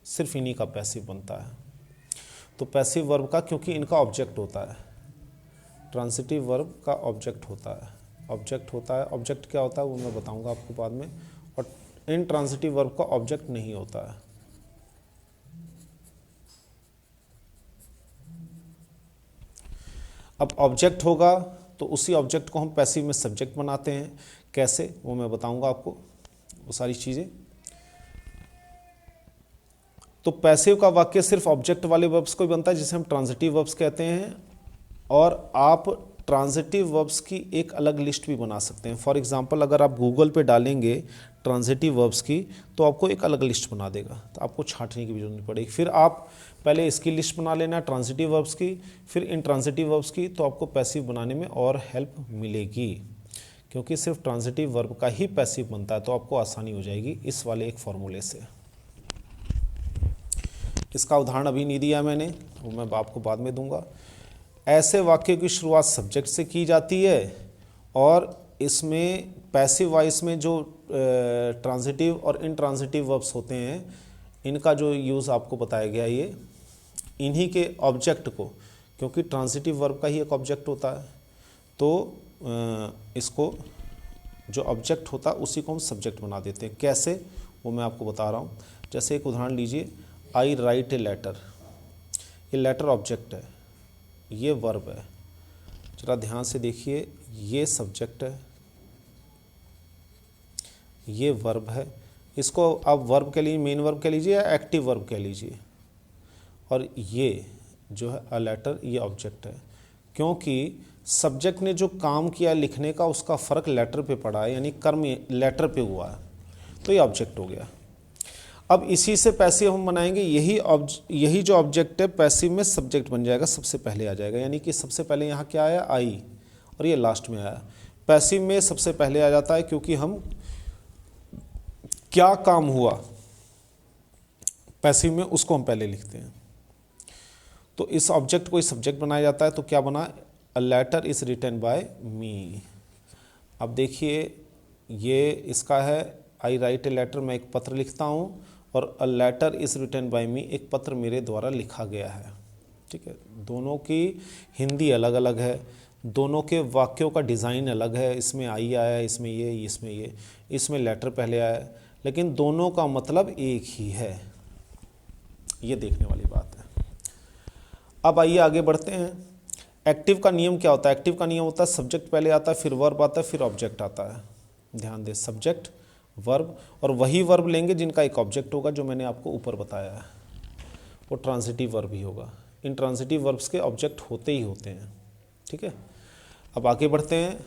सिर्फ इन्हीं का पैसिव बनता है। तो पैसिव वर्ब का क्योंकि इनका ऑब्जेक्ट होता है, ट्रांजिटिव वर्ब का ऑब्जेक्ट होता है, ऑब्जेक्ट क्या होता है वो मैं बताऊंगा आपको बाद में। और इंट्रांजिटिव वर्ब का ऑब्जेक्ट नहीं होता है। अब ऑब्जेक्ट होगा तो उसी ऑब्जेक्ट को हम पैसिव में सब्जेक्ट बनाते हैं, कैसे वो मैं बताऊंगा आपको वो सारी चीज़ें। तो पैसिव का वाक्य सिर्फ ऑब्जेक्ट वाले वर्ब्स को ही बनता है, जिसे हम ट्रांजिटिव वर्ब्स कहते हैं। और आप ट्रांजिटिव वर्ब्स की एक अलग लिस्ट भी बना सकते हैं। फॉर एग्जांपल अगर आप गूगल पे डालेंगे ट्रांजिटिव वर्ब्स की तो आपको एक अलग लिस्ट बना देगा, तो आपको छांटने की भी जरूरत नहीं पड़ेगी। फिर आप पहले इसकी लिस्ट बना लेना ट्रांजिटिव वर्ब्स की, फिर इंट्रांजिटिव वर्ब्स की, तो आपको पैसिव बनाने में और हेल्प मिलेगी, क्योंकि सिर्फ ट्रांजिटिव वर्ब का ही पैसिव बनता है, तो आपको आसानी हो जाएगी इस वाले एक फॉर्मूले से। इसका उदाहरण अभी नहीं दिया मैंने, वो मैं आपको बाद में दूंगा। ऐसे वाक्य की शुरुआत सब्जेक्ट से की जाती है और इसमें पैसिव वॉइस में जो ट्रांजिटिव और इनट्रांजिटिव वर्ब्स होते हैं इनका जो यूज़ आपको बताया गया ये इन्हीं के ऑब्जेक्ट को, क्योंकि ट्रांजिटिव वर्ब का ही एक ऑब्जेक्ट होता है तो इसको जो ऑब्जेक्ट होता है उसी को हम सब्जेक्ट बना देते हैं। कैसे वो मैं आपको बता रहा हूँ। जैसे एक उदाहरण लीजिए, आई राइट ए लेटर। ये लेटर ऑब्जेक्ट है, ये वर्ब है। जरा ध्यान से देखिए, ये सब्जेक्ट है, ये वर्ब है। इसको आप वर्ब कह लीजिए, मेन वर्ब कह लीजिए या एक्टिव वर्ब कह लीजिए। और ये जो है अ लेटर, ये ऑब्जेक्ट है, क्योंकि सब्जेक्ट ने जो काम किया लिखने का उसका फ़र्क लेटर पे पड़ा है, यानी कर्म लेटर पे हुआ है, तो ये ऑब्जेक्ट हो गया। अब इसी से पैसिव हम बनाएंगे, यही जो ऑब्जेक्ट है पैसिव में सब्जेक्ट बन जाएगा, सबसे पहले आ जाएगा। यानी कि सबसे पहले यहाँ क्या आया, आई, और ये लास्ट में आया। पैसिव में सबसे पहले आ जाता है क्योंकि हम क्या काम हुआ पैसिव में उसको हम पहले लिखते हैं। तो इस ऑब्जेक्ट को इस सब्जेक्ट बनाया जाता है, तो क्या बना, a letter is written by me. अब देखिए ये इसका है, आई राइट ए लेटर, मैं एक पत्र लिखता हूँ, और a letter is written by me, एक पत्र मेरे द्वारा लिखा गया है। ठीक है, दोनों की हिंदी अलग अलग है, दोनों के वाक्यों का डिज़ाइन अलग है। इसमें आई आया, इसमें ये, इसमें लेटर पहले आया, लेकिन दोनों का मतलब एक ही है। ये देखने वाली बात है। अब आइए आगे बढ़ते हैं। एक्टिव का नियम क्या होता है? एक्टिव का नियम होता है सब्जेक्ट पहले आता है, फिर वर्ब आता है, फिर ऑब्जेक्ट आता है। ध्यान दें, सब्जेक्ट, वर्ब, और वही वर्ब लेंगे जिनका एक ऑब्जेक्ट होगा, जो मैंने आपको ऊपर बताया है, वो ट्रांजिटिव वर्ब ही होगा। इन ट्रांजिटिव वर्ब्स के ऑब्जेक्ट होते ही होते हैं। ठीक है, अब आगे बढ़ते हैं।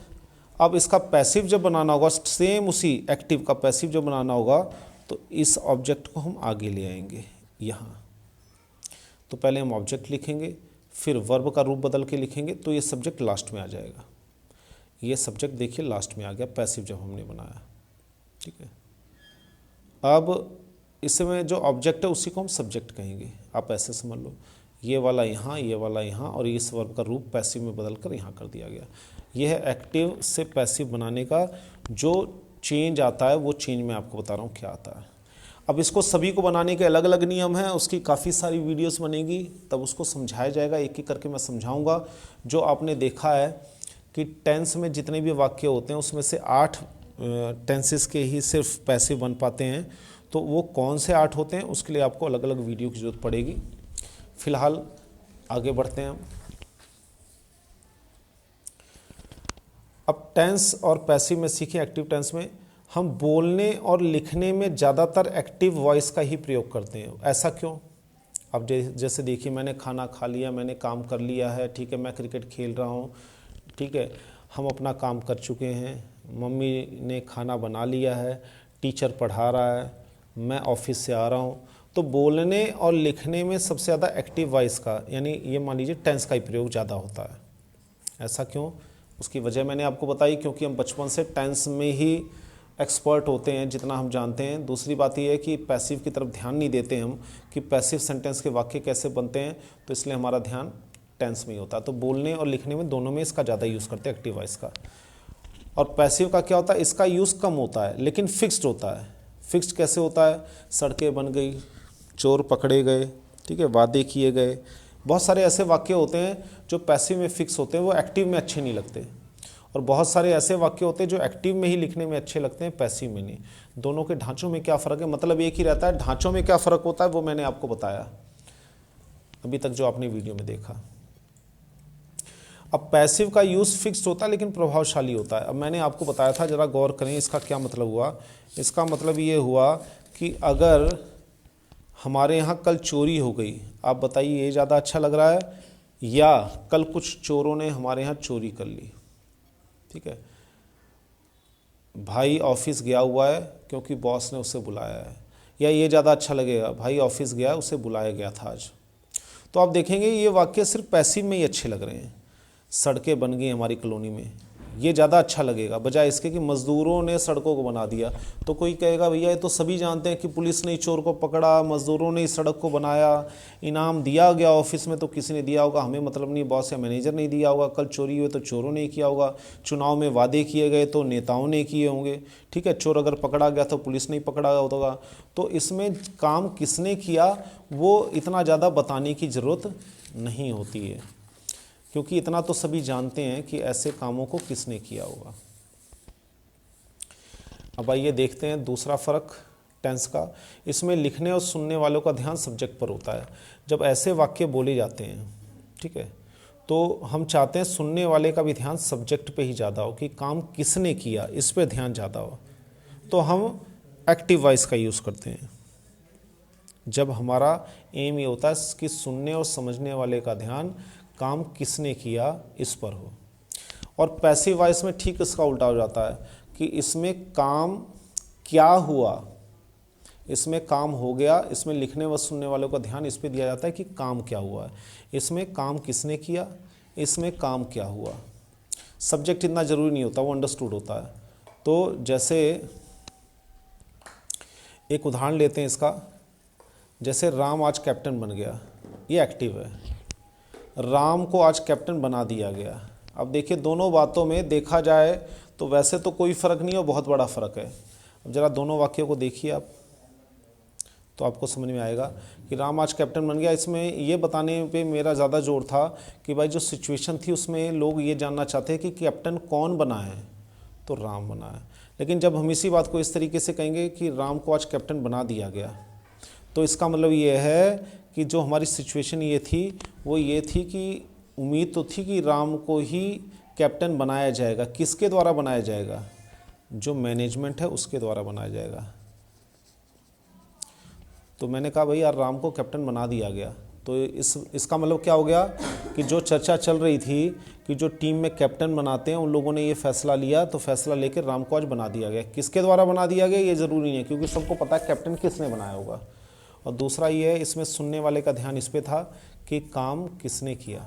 अब इसका पैसिव जब बनाना होगा, सेम उसी एक्टिव का पैसिव जब बनाना होगा, तो इस ऑब्जेक्ट को हम आगे ले आएंगे यहाँ। तो पहले हम ऑब्जेक्ट लिखेंगे, फिर वर्ब का रूप बदल के लिखेंगे, तो ये सब्जेक्ट लास्ट में आ जाएगा। ये सब्जेक्ट देखिए लास्ट में आ गया पैसिव जब हमने बनाया। ठीक है, अब इसमें जो ऑब्जेक्ट है उसी को हम सब्जेक्ट कहेंगे। आप ऐसे समझ लो, ये वाला यहाँ, ये वाला यहाँ, और इस वर्ब का रूप पैसिव में बदल कर यहाँ कर दिया गया। यह है एक्टिव से पैसिव बनाने का जो चेंज आता है, वो चेंज मैं आपको बता रहा हूँ क्या आता है। अब इसको सभी को बनाने के अलग अलग नियम हैं, उसकी काफ़ी सारी वीडियोस बनेगी, तब उसको समझाया जाएगा, एक एक करके मैं समझाऊंगा। जो आपने देखा है कि टेंस में जितने भी वाक्य होते हैं उसमें से 8 टेंसेस के ही सिर्फ पैसिव बन पाते हैं, तो वो कौन से 8 होते हैं उसके लिए आपको अलग अलग वीडियो की ज़रूरत पड़ेगी। फिलहाल आगे बढ़ते हैं हम। अब टेंस और पैसिव में सीखें। एक्टिव टेंस में हम बोलने और लिखने में ज़्यादातर एक्टिव वॉइस का ही प्रयोग करते हैं। ऐसा क्यों? अब जैसे देखिए, मैंने खाना खा लिया, मैंने काम कर लिया है, ठीक है, मैं क्रिकेट खेल रहा हूँ, ठीक है, हम अपना काम कर चुके हैं, मम्मी ने खाना बना लिया है, टीचर पढ़ा रहा है, मैं ऑफिस से आ रहा हूँ। तो बोलने और लिखने में सबसे ज़्यादा एक्टिव वॉइस का, यानी ये मान लीजिए टेंस का ही प्रयोग ज़्यादा होता है। ऐसा क्यों? उसकी वजह मैंने आपको बताई, क्योंकि हम बचपन से टेंस में ही एक्सपर्ट होते हैं, जितना हम जानते हैं। दूसरी बात यह है कि पैसिव की तरफ ध्यान नहीं देते हम, कि पैसिव सेंटेंस के वाक्य कैसे बनते हैं, तो इसलिए हमारा ध्यान टेंस में ही होता है। तो बोलने और लिखने में दोनों में इसका ज़्यादा यूज़ करते हैं एक्टिव वॉइस का। और पैसिव का क्या होता है, इसका यूज़ कम होता है लेकिन फिक्स्ड होता है। फिक्स्ड कैसे होता है? सड़कें बन गई, चोर पकड़े गए, ठीक है, वादे किए गए। बहुत सारे ऐसे वाक्य होते हैं जो पैसिव में फिक्स होते हैं, वो एक्टिव में अच्छे नहीं लगते। और बहुत सारे ऐसे वाक्य होते हैं जो एक्टिव में ही लिखने में अच्छे लगते हैं, पैसिव में नहीं। दोनों के ढांचों में क्या फ़र्क है? मतलब एक ही रहता है, ढांचों में क्या फ़र्क होता है वो मैंने आपको बताया अभी तक जो आपने वीडियो में देखा। अब पैसिव का यूज़ फिक्स्ड होता है लेकिन प्रभावशाली होता है। अब मैंने आपको बताया था, ज़रा गौर करें, इसका क्या मतलब हुआ। इसका मतलब ये हुआ कि अगर हमारे यहाँ कल चोरी हो गई, आप बताइए ये ज़्यादा अच्छा लग रहा है, या कल कुछ चोरों ने हमारे यहाँ चोरी कर ली, ठीक है, भाई ऑफिस गया हुआ है क्योंकि बॉस ने उसे बुलाया है, या ये ज़्यादा अच्छा लगेगा, भाई ऑफिस गया, उसे बुलाया गया था आज। तो आप देखेंगे ये वाक्य सिर्फ पैसिव में ही अच्छे लग रहे हैं। सड़कें बन गई हमारी कॉलोनी में, ये ज़्यादा अच्छा लगेगा बजाय इसके कि मज़दूरों ने सड़कों को बना दिया। तो कोई कहेगा भैया ये तो सभी जानते हैं कि पुलिस ने चोर को पकड़ा, मज़दूरों ने इस सड़क को बनाया, इनाम दिया गया ऑफिस में तो किसी ने दिया होगा, हमें मतलब नहीं, बॉस या मैनेजर नहीं दिया होगा, कल चोरी हुई तो चोरों ने किया होगा, चुनाव में वादे किए गए तो नेताओं ने किए होंगे, ठीक है, चोर अगर पकड़ा गया तो पुलिस ने ही पकड़ा होगा। तो इसमें काम किसने किया वो इतना ज़्यादा बताने की ज़रूरत नहीं होती है, क्योंकि इतना तो सभी जानते हैं कि ऐसे कामों को किसने किया होगा। अब आइए देखते हैं दूसरा फ़र्क टेंस का। इसमें लिखने और सुनने वालों का ध्यान सब्जेक्ट पर होता है। जब ऐसे वाक्य बोले जाते हैं, ठीक है, तो हम चाहते हैं सुनने वाले का भी ध्यान सब्जेक्ट पे ही ज़्यादा हो, कि काम किसने किया इस पे ध्यान ज़्यादा हो, तो हम एक्टिव वॉइस का यूज़ करते हैं। जब हमारा एम ये होता है कि सुनने और समझने वाले का ध्यान काम किसने किया इस पर हो। और पैसिव वॉइस में ठीक इसका उल्टा हो जाता है कि इसमें काम क्या हुआ, इसमें काम हो गया, इसमें लिखने व सुनने वालों का ध्यान इस पर दिया जाता है कि काम क्या हुआ है। इसमें काम किसने किया, इसमें काम क्या हुआ। सब्जेक्ट इतना ज़रूरी नहीं होता, वो अंडरस्टूड होता है। तो जैसे एक उदाहरण लेते हैं इसका, जैसे राम आज कैप्टन बन गया, ये एक्टिव है, राम को आज कैप्टन बना दिया गया। अब देखिए दोनों बातों में देखा जाए तो वैसे तो कोई फ़र्क नहीं है, बहुत बड़ा फ़र्क है। अब ज़रा दोनों वाक्यों को देखिए आप, तो आपको समझ में आएगा कि राम आज कैप्टन बन गया। इसमें ये बताने पे मेरा ज़्यादा जोर था कि भाई जो सिचुएशन थी उसमें लोग ये जानना चाहते हैं कि कैप्टन कौन बना है, तो राम बना है। लेकिन जब हम इसी बात को इस तरीके से कहेंगे कि राम को आज कैप्टन बना दिया गया, तो इसका मतलब ये है कि जो हमारी सिचुएशन ये थी वो ये थी कि उम्मीद तो थी कि राम को ही कैप्टन बनाया जाएगा। किसके द्वारा बनाया जाएगा, जो मैनेजमेंट है उसके द्वारा बनाया जाएगा। तो मैंने कहा भाई यार राम को कैप्टन बना दिया गया, तो इसका मतलब क्या हो गया कि जो चर्चा चल रही थी कि जो टीम में कैप्टन बनाते हैं उन लोगों ने ये फैसला लिया, तो फैसला लेकर राम को आज बना दिया गया। किसके द्वारा बना दिया गया ये ज़रूरी नहीं है, क्योंकि सबको पता है कैप्टन किसने बनाया होगा। और दूसरा ये है, इसमें सुनने वाले का ध्यान इस पे था कि काम किसने किया,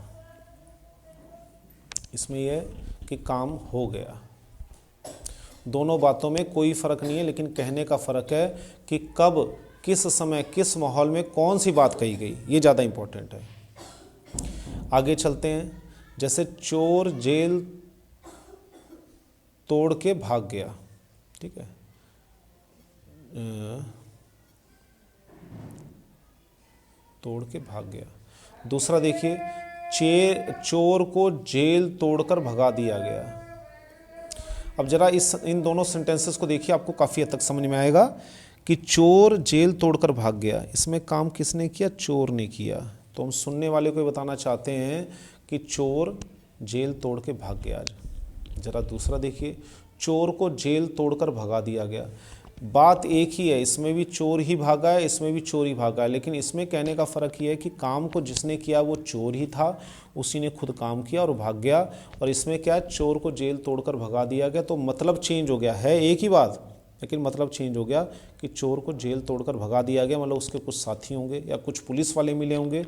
इसमें यह कि काम हो गया। दोनों बातों में कोई फ़र्क नहीं है, लेकिन कहने का फ़र्क है कि कब, किस समय, किस माहौल में कौन सी बात कही गई, ये ज़्यादा इम्पोर्टेंट है। आगे चलते हैं। जैसे चोर जेल तोड़ के भाग गया, ठीक है, तोड़ के भाग गया। दूसरा देखिए, चोर को जेल तोड़कर भगा दिया गया। अब जरा इन दोनों सेंटेंसेस को देखिए, आपको काफ़ी हद तक समझ में आएगा कि चोर जेल तोड़कर भाग गया, इसमें काम किसने किया, चोर ने किया। तो हम सुनने वाले को बताना चाहते हैं कि चोर जेल तोड़ के भाग गया। जरा दूसरा देखिए, चोर को जेल तोड़कर भगा दिया गया। बात एक ही है, इसमें भी चोर ही भागा है, इसमें भी चोर ही भागा है, लेकिन इसमें कहने का फ़र्क ये है कि काम को जिसने किया वो चोर ही था, उसी ने खुद काम किया और भाग गया। और इसमें क्या है, चोर को जेल तोड़कर भगा दिया गया, तो मतलब चेंज हो गया है, एक ही बात, लेकिन मतलब चेंज हो गया कि चोर को जेल तोड़कर भगा दिया गया, मतलब उसके कुछ साथी होंगे या कुछ पुलिस वाले मिले होंगे,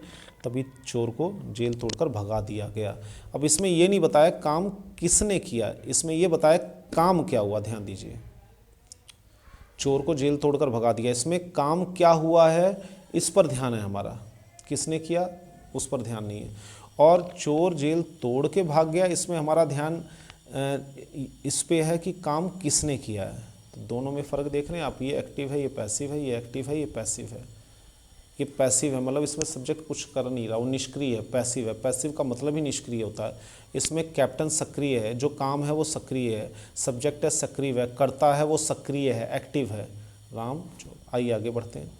तभी चोर को जेल तोड़कर भगा दिया गया। अब इसमें ये नहीं बताया काम किसने किया, इसमें ये बताया काम क्या हुआ। ध्यान दीजिए, चोर को जेल तोड़कर भगा दिया, इसमें काम क्या हुआ है इस पर ध्यान है हमारा, किसने किया उस पर ध्यान नहीं है। और चोर जेल तोड़ के भाग गया, इसमें हमारा ध्यान इस पे है कि काम किसने किया है। तो दोनों में फ़र्क देख रहे हैं आप, ये एक्टिव है, ये पैसिव है, ये एक्टिव है, ये पैसिव है। ये पैसिव है, मतलब इसमें सब्जेक्ट कुछ कर नहीं रहा, वो निष्क्रिय है, पैसिव है। पैसिव का मतलब ही निष्क्रिय होता है। इसमें कैप्टन सक्रिय है, जो काम है वो सक्रिय है, सब्जेक्ट है सक्रिय है, करता है वो सक्रिय है, एक्टिव है। राम आइए आगे बढ़ते हैं।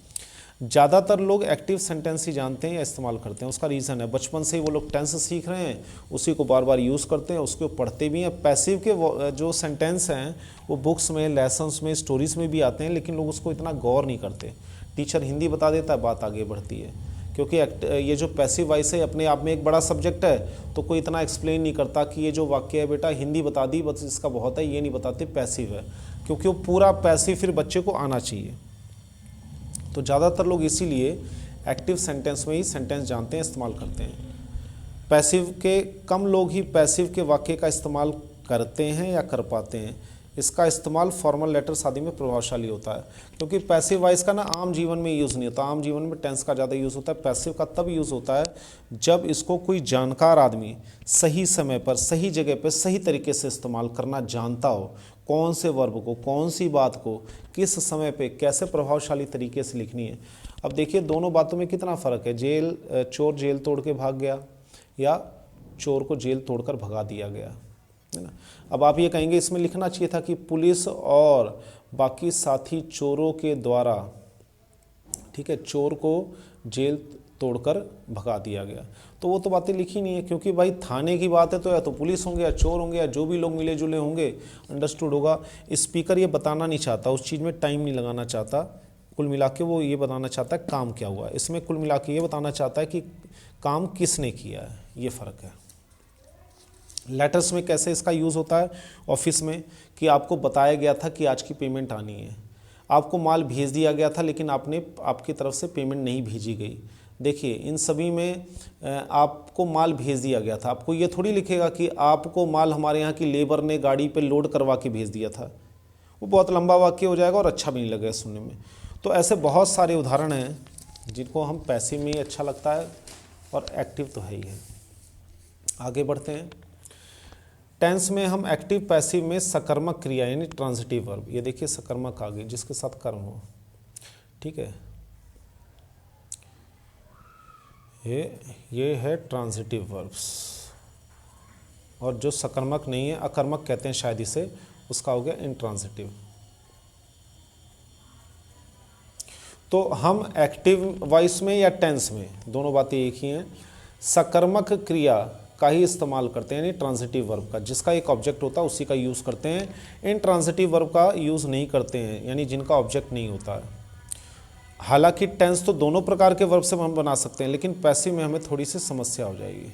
ज़्यादातर लोग एक्टिव सेंटेंस ही जानते हैं या इस्तेमाल करते हैं, उसका रीज़न है बचपन से ही वो लोग टेंस सीख रहे हैं, उसी को बार बार यूज़ करते हैं, उसको पढ़ते भी हैं। पैसिव के जो सेंटेंस हैं वो बुक्स में, लेसन्स में, स्टोरीज़ में भी आते हैं, लेकिन लोग उसको इतना गौर नहीं करते। टीचर हिंदी बता देता है, बात आगे बढ़ती है, क्योंकि ये जो पैसिव वॉइस है अपने आप में एक बड़ा सब्जेक्ट है, तो कोई इतना एक्सप्लेन नहीं करता कि ये जो वाक्य है बेटा हिंदी बता दी बस इसका बहुत है, ये नहीं बताते पैसिव है, क्योंकि वो पूरा पैसिव फिर बच्चे को आना चाहिए। तो ज़्यादातर लोग इसीलिए एक्टिव सेंटेंस में ही सेंटेंस जानते हैं, इस्तेमाल करते हैं। पैसिव के कम लोग ही पैसिव के वाक्य का इस्तेमाल करते हैं या कर पाते हैं। इसका इस्तेमाल फॉर्मल लेटर्स आदि में प्रभावशाली होता है, क्योंकि पैसिव वॉइस का ना आम जीवन में यूज़ नहीं होता। आम जीवन में टेंस का ज़्यादा यूज़ होता है। पैसिव का तब यूज़ होता है जब इसको कोई जानकार आदमी सही समय पर, सही जगह पर, सही तरीके से इस्तेमाल करना जानता हो। कौन से वर्ब को, कौन सी बात को किस समय पे कैसे प्रभावशाली तरीके से लिखनी है। अब देखिए दोनों बातों में कितना फ़र्क है। चोर जेल तोड़ के भाग गया या चोर को जेल तोड़कर भगा दिया गया, है ना। अब आप ये कहेंगे इसमें लिखना चाहिए था कि पुलिस और बाकी साथी चोरों के द्वारा, ठीक है, चोर को जेल तोड़कर भगा दिया गया। तो वो तो बातें लिखी नहीं है, क्योंकि भाई थाने की बात है तो या तो पुलिस होंगे या चोर होंगे या जो भी लोग मिले जुले होंगे, अंडरस्टूड होगा। स्पीकर ये बताना नहीं चाहता, उस चीज़ में टाइम नहीं लगाना चाहता। कुल मिला के वो ये बताना चाहता है काम क्या हुआ। इसमें कुल मिला के ये बताना चाहता है कि काम किसने किया है, ये फ़र्क है। लेटर्स में कैसे इसका यूज़ होता है ऑफिस में, कि आपको बताया गया था कि आज की पेमेंट आनी है, आपको माल भेज दिया गया था लेकिन आपकी तरफ से पेमेंट नहीं भेजी गई। देखिए इन सभी में आपको माल भेज दिया गया था, आपको ये थोड़ी लिखेगा कि आपको माल हमारे यहाँ की लेबर ने गाड़ी पे लोड करवा के भेज दिया था। वो बहुत लंबा वाक्य हो जाएगा और अच्छा भी नहीं लगेगा सुनने में। तो ऐसे बहुत सारे उदाहरण हैं जिनको हम पैसिव में ही अच्छा लगता है और एक्टिव तो है ही है। आगे बढ़ते हैं। टेंस में हम एक्टिव पैसिव में सकर्मक क्रिया यानी ट्रांजिटिव वर्ब, ये देखिए सकर्मक आ गई जिसके साथ कर्म हो, ठीक है। ये है ट्रांजिटिव वर्ब्स, और जो सकर्मक नहीं है, अकर्मक कहते हैं शायद इसे, उसका हो गया इंट्रांजिटिव। तो हम एक्टिव वॉइस में या टेंस में, दोनों बातें एक ही हैं, सकर्मक क्रिया का ही इस्तेमाल करते हैं, यानी ट्रांजिटिव वर्ब का, जिसका एक ऑब्जेक्ट होता है उसी का यूज़ करते हैं। इन ट्रांजिटिव वर्ब का यूज़ नहीं करते हैं, यानी जिनका ऑब्जेक्ट नहीं होता है। हालांकि टेंस तो दोनों प्रकार के वर्ब से हम बना सकते हैं, लेकिन पैसिव में हमें थोड़ी सी समस्या हो जाएगी।